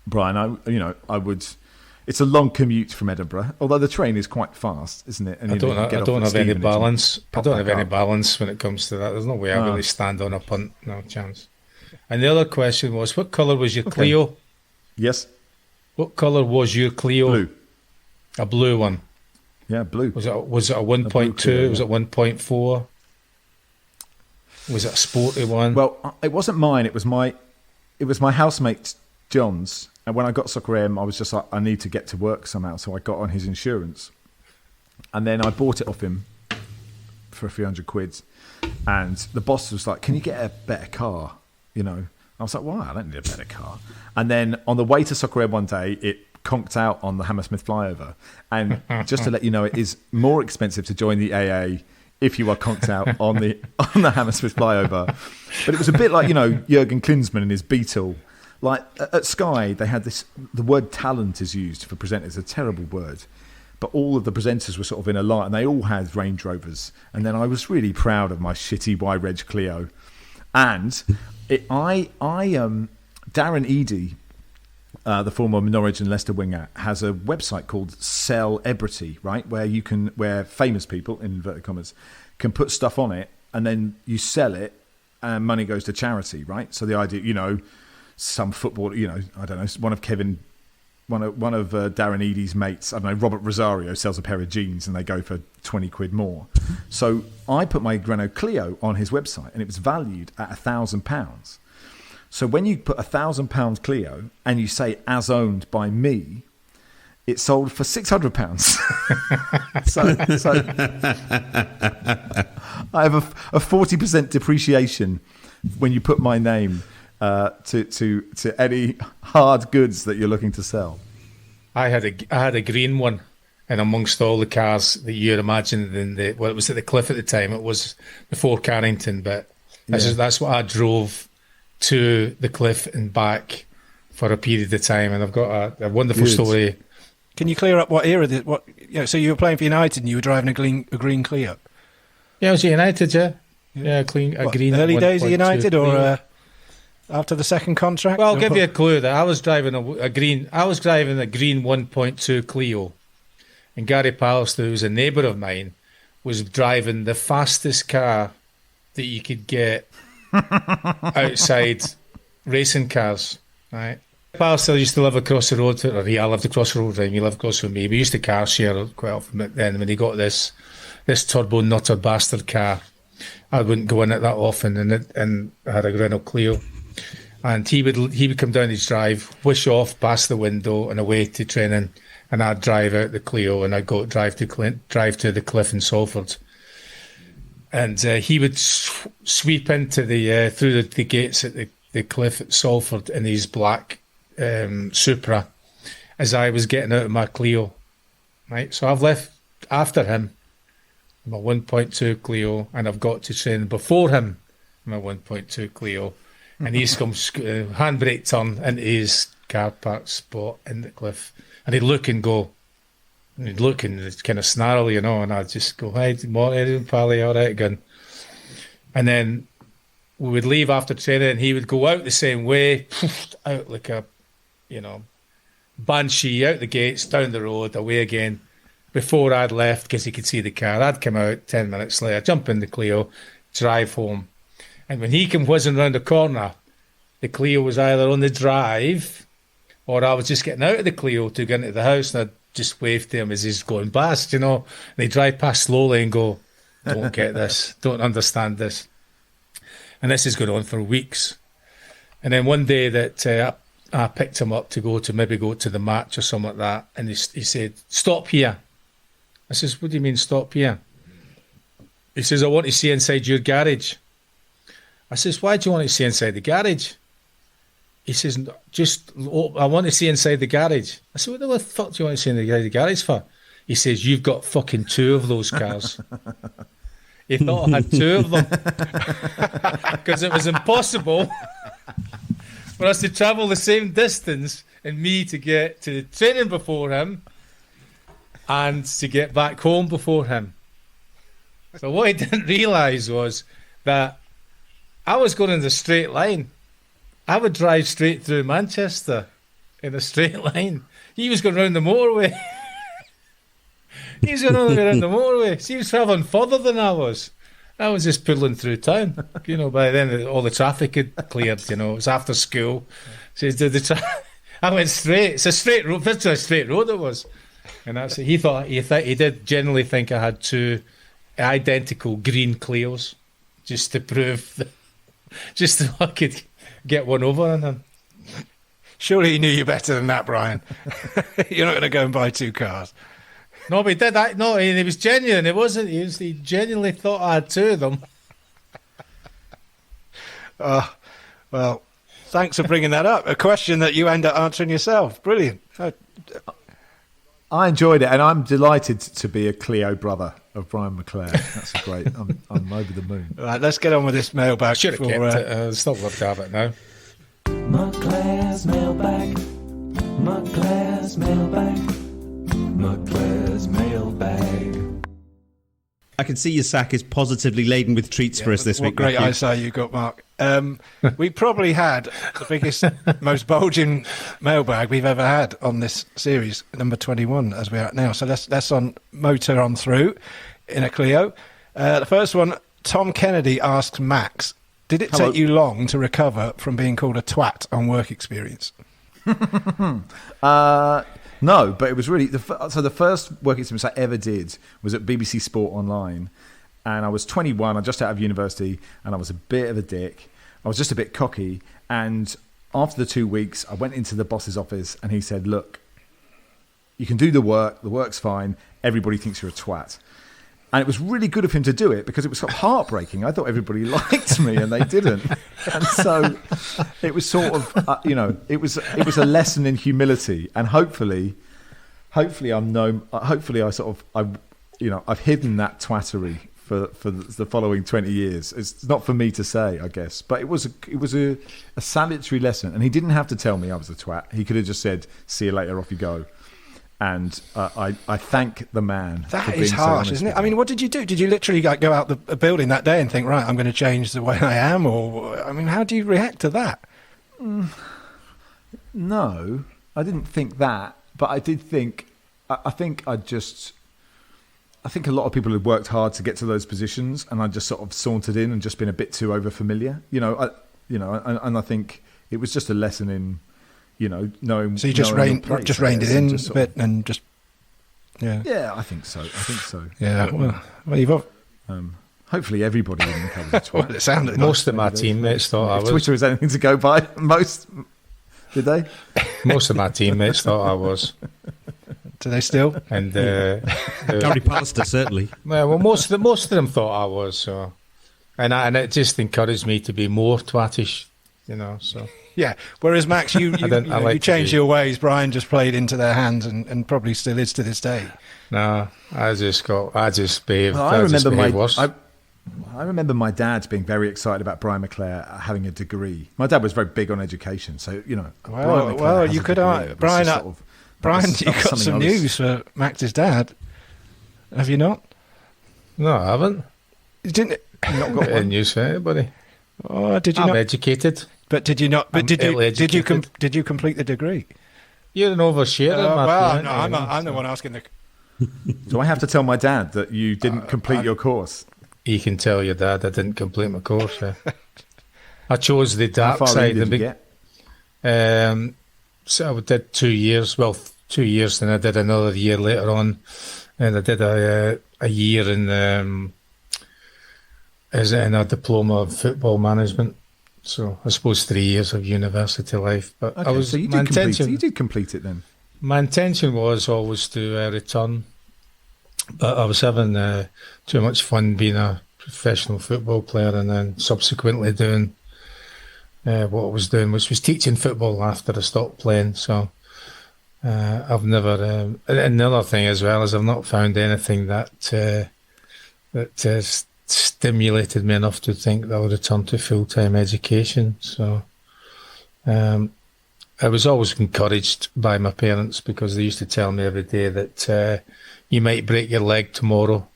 Brian, I would. It's a long commute from Edinburgh, although the train is quite fast, isn't it? And I don't have any balance. I don't have any balance when it comes to that. There's no way I really stand on a punt. No chance. And the other question was, what colour was your Clio? Yes. What colour was your Clio? Blue. A blue one. Yeah, blue. Was it a 1.2? Was it 1.4? Was it a sporty one? Well, it wasn't mine. It was my housemate John's. And when I got Soccer AM, I was just like, I need to get to work somehow. So I got on his insurance. And then I bought it off him for a few £100. And the boss was like, can you get a better car? I was like, why? I don't need a better car. And then on the way to Soccer AM one day, it conked out on the Hammersmith flyover. And just to let you know, it is more expensive to join the AA if you are conked out on the Hammersmith flyover. But it was a bit like, Jurgen Klinsmann and his Beetle. Like at Sky, they had the word talent is used for presenters, a terrible word. But all of the presenters were sort of in a line, and they all had Range Rovers. And then I was really proud of my shitty Y-Reg Clio. And Darren Eadie, the former Norwich and Leicester winger, has a website called Celebrity, right? Where famous people, in inverted commas, can put stuff on it, and then you sell it, and money goes to charity, right? So the idea, some football, I don't know, one of Darren Eadie's mates, I don't know, Robert Rosario, sells a pair of jeans and they go for £20 more. So I put my Renault Clio on his website and it was valued at £1,000. So when you put £1,000 Clio and you say as owned by me, it sold for £600. so I have a 40% depreciation when you put my name to any hard goods that you're looking to sell. I had a green one, and amongst all the cars that you'd imagine, it was at the Cliff at the time. It was before Carrington, but that's what I drove to the Cliff and back for a period of time. And I've got a wonderful story. Can you clear up what era? So you were playing for United and you were driving a green Clio. Yeah, I was at United. Yeah, a green. Early days of United, or after the second contract? Well, I'll give you a clue that I was driving a green 1.2 Clio, and Gary Pallister, who's a neighbour of mine, was driving the fastest car that you could get outside racing cars, right? Pallister used to live across the road, I lived across the road, he lived across from me. We used to car share quite often, but then when he got this turbo nutter bastard car, I wouldn't go in it that often, and I had a Renault Clio. And he would come down his drive, whoosh off past the window and away to training, and I'd drive out the Clio, and I'd go drive to the cliff in Salford. And he would sweep into the through the gates at the cliff at Salford in his black Supra as I was getting out of my Clio. Right, so I've left after him my 1.2 Clio, and I've got to train before him my 1.2 Clio, and he's come handbrake turn into his car park spot in the cliff, and he'd look and go, and he'd look and it's kind of snarl, you know, and I'd just go, "Hi, morning, Pally, all right again." And then we would leave after training, and he would go out the same way, out like a, you know, banshee, out the gates, down the road, away again. Before I'd left, because he could see the car, I'd come out 10 minutes later, jump in the Clio, drive home. And when he came whizzing round the corner, the Clio was either on the drive or I was just getting out of the Clio to get into the house, and I'd just wave to him as he's going past, you know. And he'd drive past slowly and go, "Don't get this, don't understand this." And this is going on for weeks. And then one day that I picked him up to go to the match or something like that, and he said, "Stop here." I says, "What do you mean stop here?" He says, "I want to see inside your garage." I says, "Why do you want to see inside the garage?" He says, "I want to see inside the garage." I said, "What the fuck do you want to see inside the garage for?" He says, "You've got fucking 2 of those cars." He thought I had 2 of them because it was impossible for us to travel the same distance and me to get to the training before him and to get back home before him. So what he didn't realise was that I was going in the straight line. I would drive straight through Manchester in a straight line. He was going round the motorway. He was going all the way around the motorway. So he was travelling further than I was. I was just pulling through town. You know, by then all the traffic had cleared, you know. It was after school. So I went straight. It's a straight road. It's a straight road it was. And that's it. He did generally think I had 2 identical green Clios just to prove that, just so I could get one over on him. Surely he knew you better than that, Brian. You're not going to go and buy 2 cars. No, but he did that. No, he was genuine. It wasn't. He genuinely thought I had 2 of them. Well, thanks for bringing that up. A question that you end up answering yourself. Brilliant. I enjoyed it, and I'm delighted to be a Clio brother of Brian McClare. That's great. I'm over the moon. Right, let's get on with this mailbag. Should have kept it. It's not worth have it now. McClare's mailbag. McClare's mailbag. McClare's mailbag. I can see your sack is positively laden with treats for us this week. What great Matthew. eyesight you got, Mark. We probably had the biggest, most bulging mailbag we've ever had on this series, number 21, as we're at now. So let's motor on through in a Clio. The first one, Tom Kennedy asks Max, did it take you long to recover from being called a twat on work experience? No, but it was really... So the first work experience I ever did was at BBC Sport Online, and I was 21, I just out of university, and I was a bit of a dick. I was just a bit cocky, and after the 2 weeks, I went into the boss's office, and he said, "Look, you can do the work's fine, everybody thinks you're a twat." And it was really good of him to do it because it was sort of heartbreaking. I thought everybody liked me and they didn't. And so it was sort of, it was a lesson in humility. And hopefully I've hidden that twattery for the following 20 years. It's not for me to say, I guess, but it was a salutary lesson. And he didn't have to tell me I was a twat. He could have just said, "See you later, off you go." And I thank the man. That is harsh, isn't it? I mean, what did you do? Did you literally go out the building that day and think, right, I'm going to change the way I am? Or, I mean, how do you react to that? No, I didn't think that, but I did think. I think a lot of people had worked hard to get to those positions, and I just sort of sauntered in and just been a bit too overfamiliar. And I think it was just a lesson in, knowing. So you just reined it in a bit and just. Yeah. Yeah, I think so. Yeah. Well, you've. Hopefully everybody in the coverage. Well, it sounded most of my teammates thought I was. Twitter is anything to go by. Most did they? Most of my teammates thought I was. Do they still? And Gary Pallister certainly. Well, most of them thought I was. So, and it just encouraged me to be more twattish, So yeah. Whereas Max, you changed be. your ways. Brian just played into their hands and probably still is to this day. No, I just behaved. Well, I remember my dad being very excited about Brian McClare having a degree. My dad was very big on education, so Well, you could, Brian. Brian, you got some news for Max's dad. Have you not? No, I haven't. You didn't. Not got any news for anybody. Oh, did you I'm not? educated. But did you not? But did you complete the degree? You're an oversharer. Well, I'm the one asking the. Do I have to tell my dad that you didn't complete your course? You can tell your dad I didn't complete my course. I chose the dark How far side. did you get? So I did 2 years. Well, 2 years, then I did another year later on, and I did a year in a diploma of football management. So I suppose 3 years of university life. But okay, so you did complete it then. My intention was always to return, but I was having too much fun being a professional football player, and then subsequently doing what I was doing, which was teaching football after I stopped playing. So I've never. And the other thing as well is I've not found anything that stimulated me enough to think that I would return to full-time education. So. I was always encouraged by my parents because they used to tell me every day that you might break your leg tomorrow.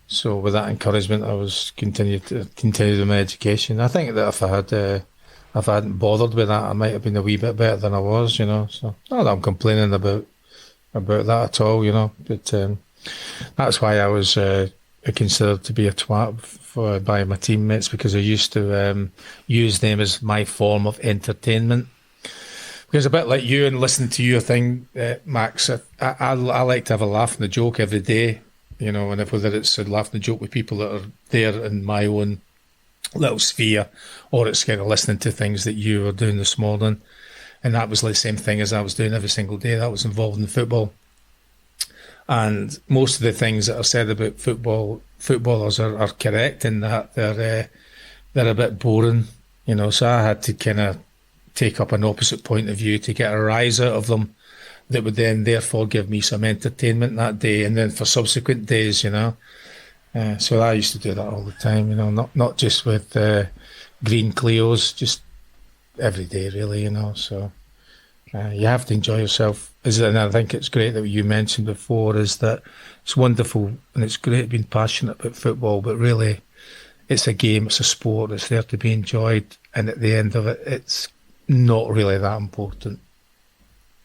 So with that encouragement, I was continued with my education. I think that if I hadn't bothered with that, I might have been a wee bit better than I was, So not that I'm complaining about that at all, But that's why I was considered to be a twat by my teammates, because I used to use them as my form of entertainment. Because a bit like you and listening to your thing, Max, I like to have a laugh and a joke every day, and whether it's a laugh and a joke with people that are there in my own little sphere, or it's kind of listening to things that you were doing this morning. And that was like the same thing as I was doing every single day that was involved in football. And most of the things that are said about footballers are correct in that they're a bit boring, so I had to kind of take up an opposite point of view to get a rise out of them that would then therefore give me some entertainment that day and then for subsequent days, So I used to do that all the time, not just with green Clios, just every day really, So you have to enjoy yourself. And I think it's great that what you mentioned before is that it's wonderful and it's great being passionate about football, but really it's a game, it's a sport, it's there to be enjoyed, and at the end of it, it's not really that important.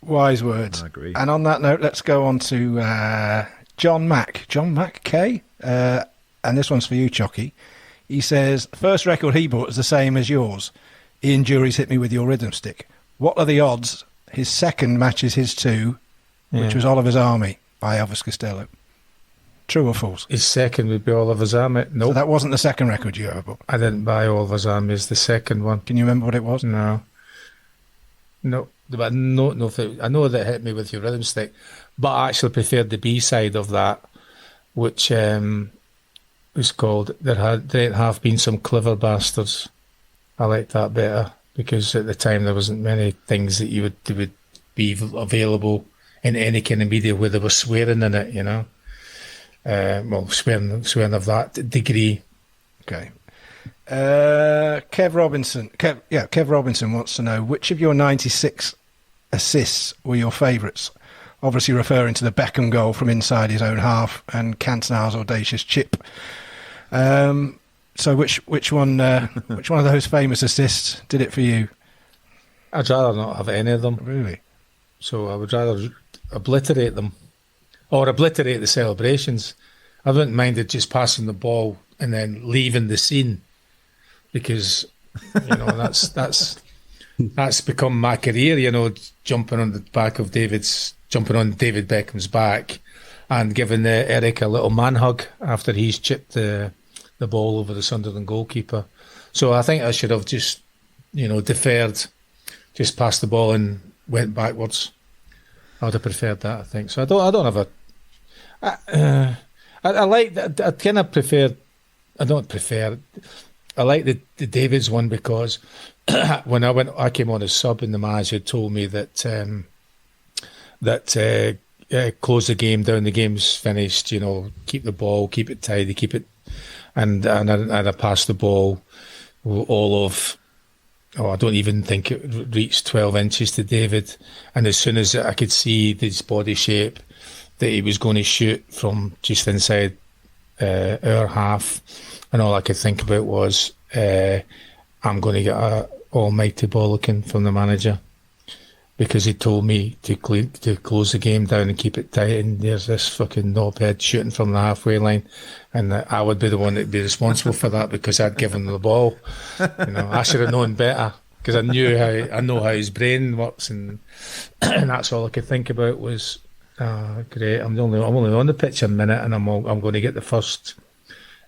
Wise words. I agree. And on that note, let's go on to John Mack K. And this one's for you, Chocky. He says, first record he bought is the same as yours. Ian Jury's Hit Me With Your Rhythm Stick. What are the odds his second matches his two, which was Oliver's Army by Elvis Costello? True or false? His second would be Oliver's Army. Nope. So that wasn't the second record you ever bought? I didn't buy Oliver's Army as the second one. Can you remember what it was? No. But I know that it Hit Me With Your Rhythm Stick, but I actually preferred the B-side of that, which was called There Ain't Have Been Some Clever Bastards. I liked that better because at the time there wasn't many things that would be available in any kind of media where there was swearing in it, swearing of that degree. Okay. Kev Robinson wants to know which of your 96 assists were your favourites. Obviously referring to the Beckham goal from inside his own half and Cantona's audacious chip. So which one of those famous assists did it for you? I'd rather not have any of them. Really? So I would rather obliterate them or obliterate the celebrations. I wouldn't mind it just passing the ball and then leaving the scene because, that's become my career, jumping on David Beckham's back and giving Eric a little man hug after he's chipped the ball over the Sunderland goalkeeper. So I think I should have just, deferred, just passed the ball and went backwards. I would have preferred that, I think. So I don't have a. I like that. I kind of prefer. I don't prefer. I like the Davids one because when I came on as sub and the manager told me that close the game down. The game's finished. Keep the ball, keep it tidy, keep it, and I passed the ball all of. Oh, I don't even think it reached 12 inches to David. And as soon as I could see his body shape, that he was going to shoot from just inside our half, and all I could think about was, I'm going to get a almighty bollocking from the manager because he told me to close the game down and keep it tight, and there's this fucking knobhead shooting from the halfway line, and I would be the one that'd be responsible for that because I'd given him the ball. I should have known better because I know how his brain works, and that's all I could think about was, great. I'm only on the pitch a minute, and I'm going to get the first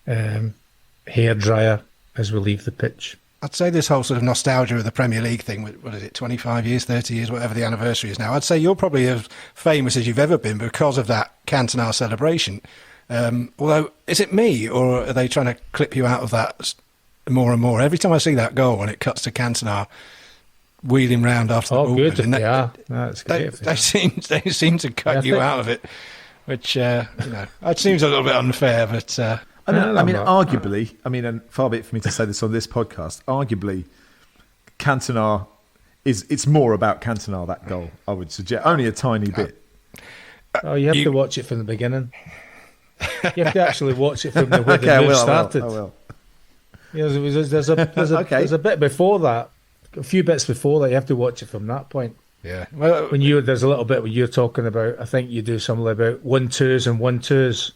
hair dryer as we leave the pitch. I'd say this whole sort of nostalgia of the Premier League thing, what is it, 25 years, 30 years, whatever the anniversary is now, I'd say you're probably as famous as you've ever been because of that Cantona celebration. Although, is it me, or are they trying to clip you out of that more and more? Every time I see that goal and it cuts to Cantona wheeling round after the ball. Good. That's great. They seem to cut you out of it, which, it seems a little bit unfair, but... arguably, and far be it for me to say this on this podcast, arguably, Cantona it's more about Cantona, that goal, I would suggest. Only a tiny bit. Oh, you have to watch it from the beginning. You have to actually watch it from the way the move started. I will. Yeah, there's a bit before that, a few bits before that. You have to watch it from that point. Yeah. Well, there's a little bit when you're talking about, I think you do something about 1-2s and 1-2s.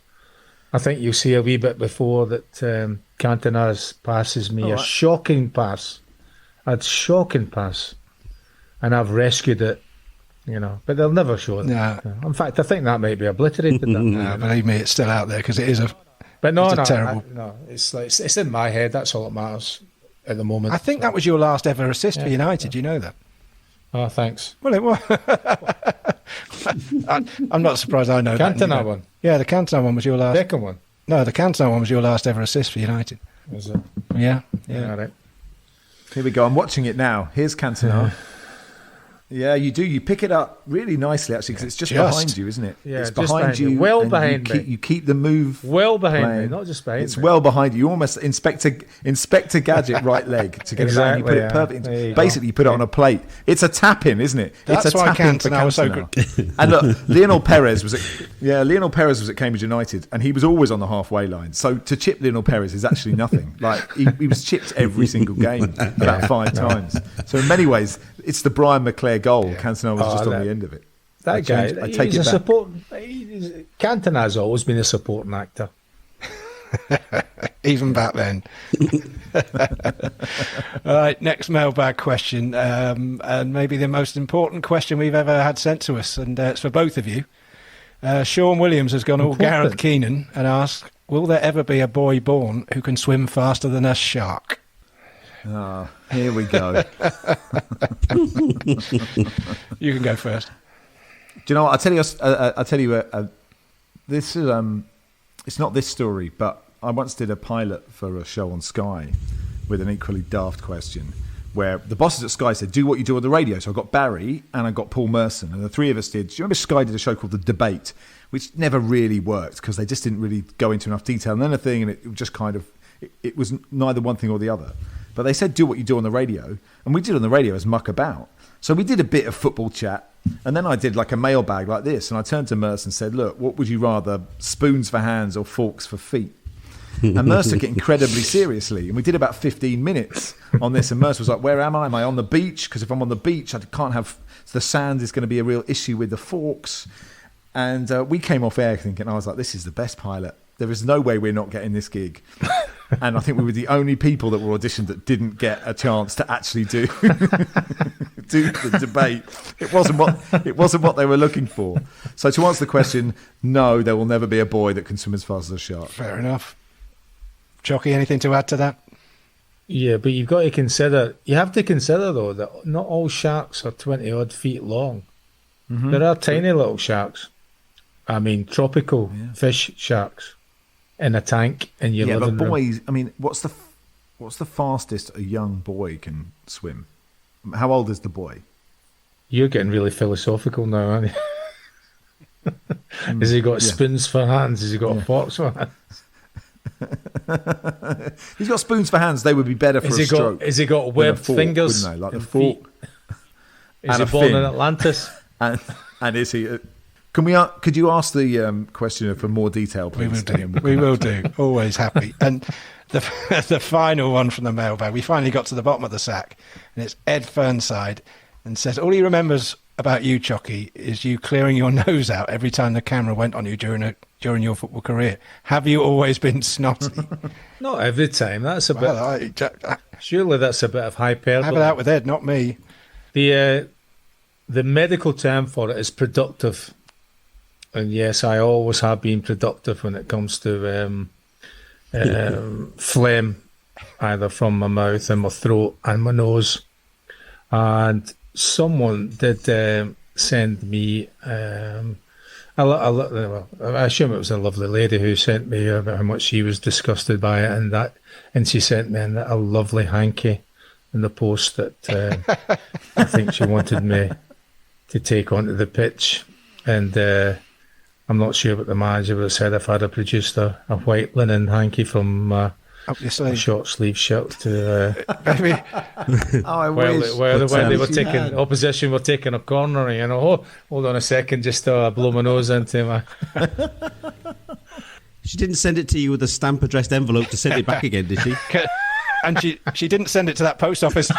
I think you see a wee bit before that Cantona's passes me a shocking pass. A shocking pass. And I've rescued it, but they'll never show it. No. In fact, I think that might be obliterated. No, believe me, it's still out there because it is a terrible... It's in my head. That's all that matters at the moment. I think that was your last ever assist for United. You know that? Oh, thanks. Well, it was. I'm not surprised I know that. Cantona one? Yeah, the Cantona one was your last... Beckham one? No, the Cantona one was your last ever assist for United. Was it? Yeah. All right. Here we go. I'm watching it now. Here's Cantona. Yeah, you do. You pick it up really nicely, actually, because it's just behind you, isn't it? Yeah, it's just behind you. Well behind me. You keep the move. Well behind playing. me, not just behind me. It's well behind you. You almost Inspector Gadget right leg to get it out. And you put it perfect. Basically, you put it on a plate. It's a tap-in, isn't it? That's it's a why tap-in for Cantona was so good. And look, Lionel Perez was at Cambridge United, and he was always on the halfway line. So to chip Lionel Perez is actually nothing. Like he was chipped every single game, about 5 times. So in many ways, it's the Brian McClare goal. Yeah. Cantona was just on the end of it. That guy, he's a support. Cantona's always been a supporting actor. Even back then. All right, next mailbag question, and maybe the most important question we've ever had sent to us, and it's for both of you. Sean Williams has gone all Gareth Keenan and asked, will there ever be a boy born who can swim faster than a shark? Oh, here we go. You can go first. Do you know what? I'll tell you. This is it's not this story, but I once did a pilot for a show on Sky with an equally daft question, where the bosses at Sky said, "Do what you do on the radio." So I got Barry and I got Paul Merson, and the three of us did. Do you remember Sky did a show called The Debate, which never really worked because they just didn't really go into enough detail on anything, and it just kind of it was neither one thing or the other. But they said, do what you do on the radio. And we did on the radio as muck about. So we did a bit of football chat. And then I did like a mailbag like this. And I turned to Merce and said, look, what would you rather, spoons for hands or forks for feet? And Merce took it incredibly seriously. And we did about 15 minutes on this. And Merce was like, where am I? Am I on the beach? Because if I'm on the beach, I can't have... The sand is going to be a real issue with the forks. And we came off air thinking, I was like, this is the best pilot. There is no way we're not getting this gig. And I think we were the only people that were auditioned that didn't get a chance to actually do the debate. It wasn't what they were looking for. So to answer the question, no, there will never be a boy that can swim as fast as a shark. Fair enough. Chocky, anything to add to that? Yeah, but you have to consider though that not all sharks are 20 odd feet long. Mm-hmm. There are tiny little sharks. I mean, tropical fish sharks in a tank in your living room. But boys, I mean, what's the fastest a young boy can swim? How old is the boy? You're getting really philosophical now, aren't you? Has he got spoons for hands? Has he got forks for hands? He's got spoons for hands. They would be better for a stroke. Has he got webbed fingers? Wouldn't they? Like the fork. Is he born in Atlantis? And is he... Could you ask the questioner for more detail, please? We will do. Always happy. And the final one from the mailbag, we finally got to the bottom of the sack, and it's Ed Fernside, and says, all he remembers about you, Chocky, is you clearing your nose out every time the camera went on you during your football career. Have you always been snotty? Not every time. That's a bit... Surely that's a bit of hyperbole. Have it out with Ed, not me. The medical term for it is productive. And yes, I always have been productive when it comes to phlegm, either from my mouth and my throat and my nose. And someone did send me, I assume it was a lovely lady who sent me about how much she was disgusted by it, and she sent me a lovely hanky in the post that I think she wanted me to take onto the pitch. And I'm not sure what the manager would have said if I'd have produced a white linen hanky from a short sleeve shirt to when they were taking opposition were taking a corner, you know. Oh, hold on a second, just blow my nose into my. She didn't send it to you with a stamp addressed envelope to send it back again, did she? And she didn't send it to that post office.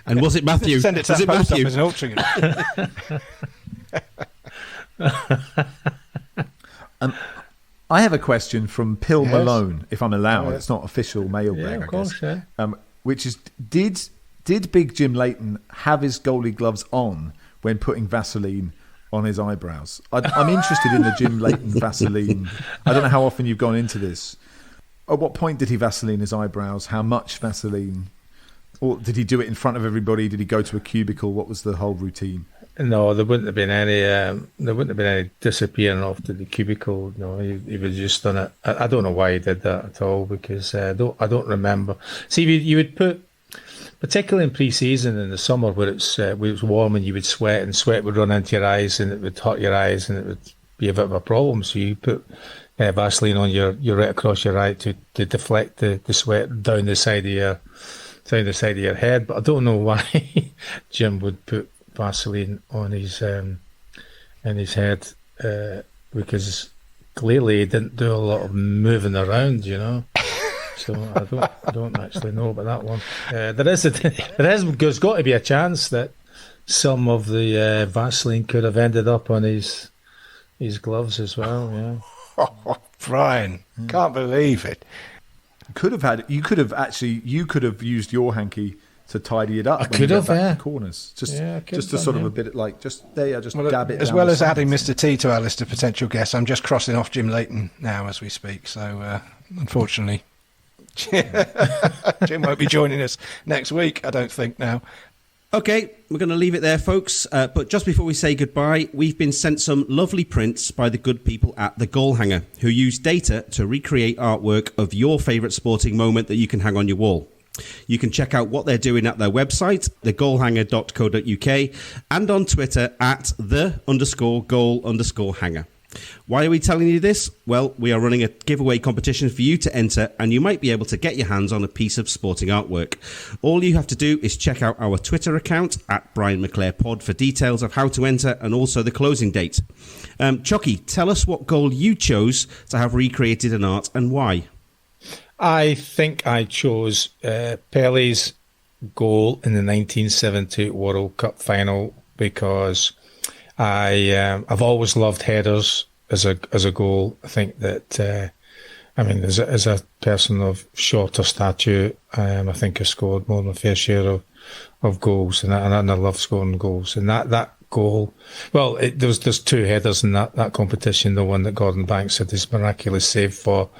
And was it Matthew? Send it to that post office in Altrincham. I have a question from Pill Malone, if I'm allowed. It's not official mailbag, of course, I guess. Which is, did Big Jim Leighton have his goalie gloves on when putting Vaseline on his eyebrows? I'm interested in the Jim Leighton Vaseline. I don't know how often you've gone into this. At what point did he Vaseline his eyebrows? How much Vaseline? Or did he do it in front of everybody? Did he go to a cubicle? What was the whole routine? No, there wouldn't have been any disappearing off to the cubicle. No, he was just done it. I don't know why he did that at all, because I don't remember. See, you would put, particularly in pre-season in the summer where it was warm and you would sweat and sweat would run into your eyes and it would hurt your eyes and it would be a bit of a problem. So you put Vaseline on your right across your eye to deflect the sweat down the side of your head. But I don't know why Jim would put Vaseline on his in his head, because clearly he didn't do a lot of moving around, you know. So I don't actually know about that one. There's got to be a chance that some of the Vaseline could have ended up on his gloves as well. Yeah. Oh, Brian, can't believe it. You could have used your hanky to tidy it up. I could have, the corners, just to sort of a bit like dab it. As well as adding Mr. T to our list of potential guests, I'm just crossing off Jim Leighton now as we speak. So unfortunately, Jim won't be joining us next week, I don't think now. Okay, we're going to leave it there, folks. But just before we say goodbye, we've been sent some lovely prints by the good people at The Goal Hanger, who use data to recreate artwork of your favourite sporting moment that you can hang on your wall. You can check out what they're doing at their website, thegoalhanger.co.uk, and on Twitter at _goal_hanger. Why are we telling you this? Well, we are running a giveaway competition for you to enter, and you might be able to get your hands on a piece of sporting artwork. All you have to do is check out our Twitter account at Brian McClare Pod for details of how to enter and also the closing date. Chocky, tell us what goal you chose to have recreated in art and why. I think I chose Pele's goal in the 1978 World Cup final because I've always loved headers as a goal. I think that as a person of shorter stature, I think I scored more than a fair share of goals, and I love scoring goals. And that goal, well, there's two headers in that competition. The one that Gordon Banks had this miraculous save for.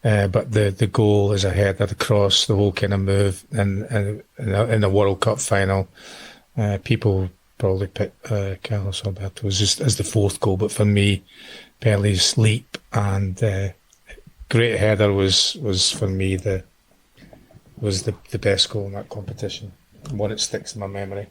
But the goal is a header across the whole kind of move, and in the World Cup final, people probably pick Carlos Alberto as the fourth goal. But for me, Pele's leap and great header was for me the best goal in that competition. One that sticks in my memory.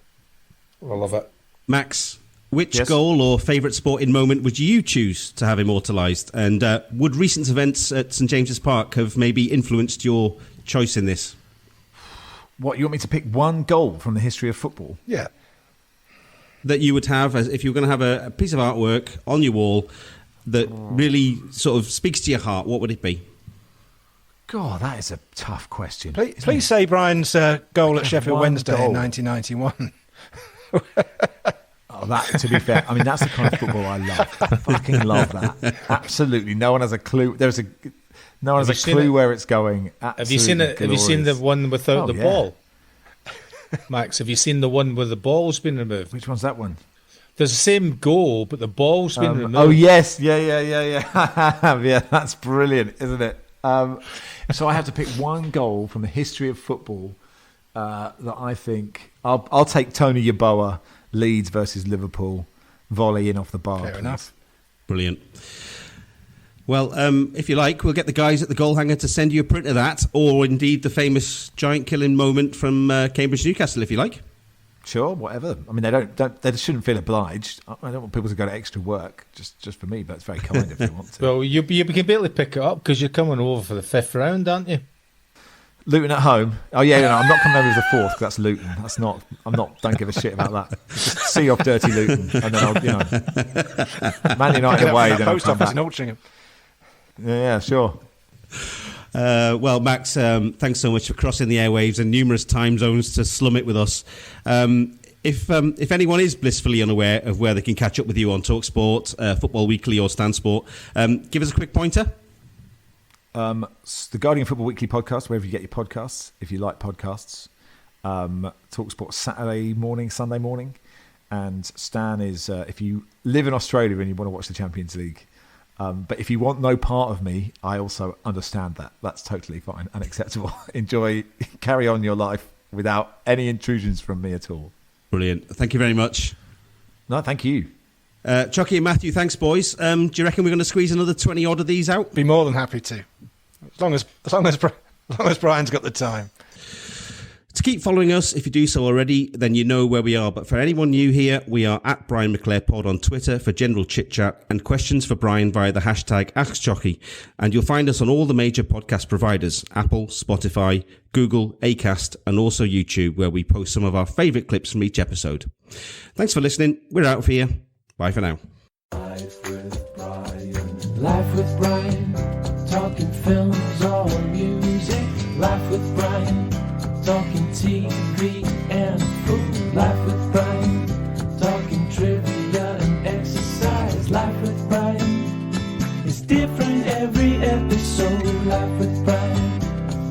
I love it. Max, which goal or favourite sporting moment would you choose to have immortalised? And would recent events at St James's Park have maybe influenced your choice in this? What, you want me to pick one goal from the history of football? Yeah. That you would have, if you were going to have a piece of artwork on your wall that really sort of speaks to your heart, what would it be? God, that is a tough question. Please say Brian's goal at Sheffield Wednesday in 1991. Oh, that, to be fair, I mean, that's the kind of football I love. I fucking love that. Absolutely. No one has a clue. No one has a clue where it's going. Have you seen it? Have you seen the one without the ball? Max, have you seen the one where the ball's been removed? Which one's that one? There's the same goal, but the ball's been removed. Oh, yes. Yeah. Yeah, that's brilliant, isn't it? So I have to pick one goal from the history of football that I think... I'll take Tony Yeboah, Leeds versus Liverpool, volley in off the bar. Fair enough. Brilliant. Well, if you like, we'll get the guys at the Goal Hanger to send you a print of that, or indeed the famous giant killing moment from Cambridge Newcastle, if you like. Sure, whatever. I mean, they shouldn't feel obliged. I don't want people to go to extra work just for me, but it's very kind if they want to. Well, you can barely pick it up because you're coming over for the 5th round, aren't you? Luton at home. Oh yeah, no, I'm not coming over as the 4th because that's Luton. That's not. Don't give a shit about that. Just see off dirty Luton, and then I'll, Man United away. Then I'll come back. Yeah, sure. Well, Max, thanks so much for crossing the airwaves and numerous time zones to slum it with us. If anyone is blissfully unaware of where they can catch up with you on TalkSport, Football Weekly or Stan Sport, give us a quick pointer. The Guardian Football Weekly podcast, wherever you get your podcasts, if you like podcasts. TalkSport Saturday morning, Sunday morning. And Stan is, if you live in Australia and you want to watch the Champions League, but if you want no part of me, I also understand that. That's totally fine and acceptable. Carry on your life without any intrusions from me at all. Brilliant. Thank you very much. No, thank you. Chucky and Matthew, thanks, boys. Do you reckon we're going to squeeze another 20 odd of these out? Be more than happy to. As long as Brian's got the time. To keep following us, if you do so already, then you know where we are. But for anyone new here, we are at Brian McClare Pod on Twitter for general chit-chat and questions for Brian via the hashtag AskJockey. And you'll find us on all the major podcast providers, Apple, Spotify, Google, Acast, and also YouTube, where we post some of our favourite clips from each episode. Thanks for listening. We're out of here. Bye for now. Life with Brian. Life with Brian. Talking films or music. Life with Brian. Talking TV and food. Life with Brian. Talking trivia and exercise. Life with Brian. It's different every episode. Life with Brian.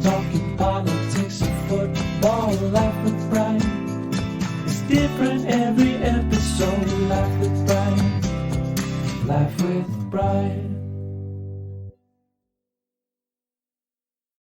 Talking politics and football. Life with Brian. It's different every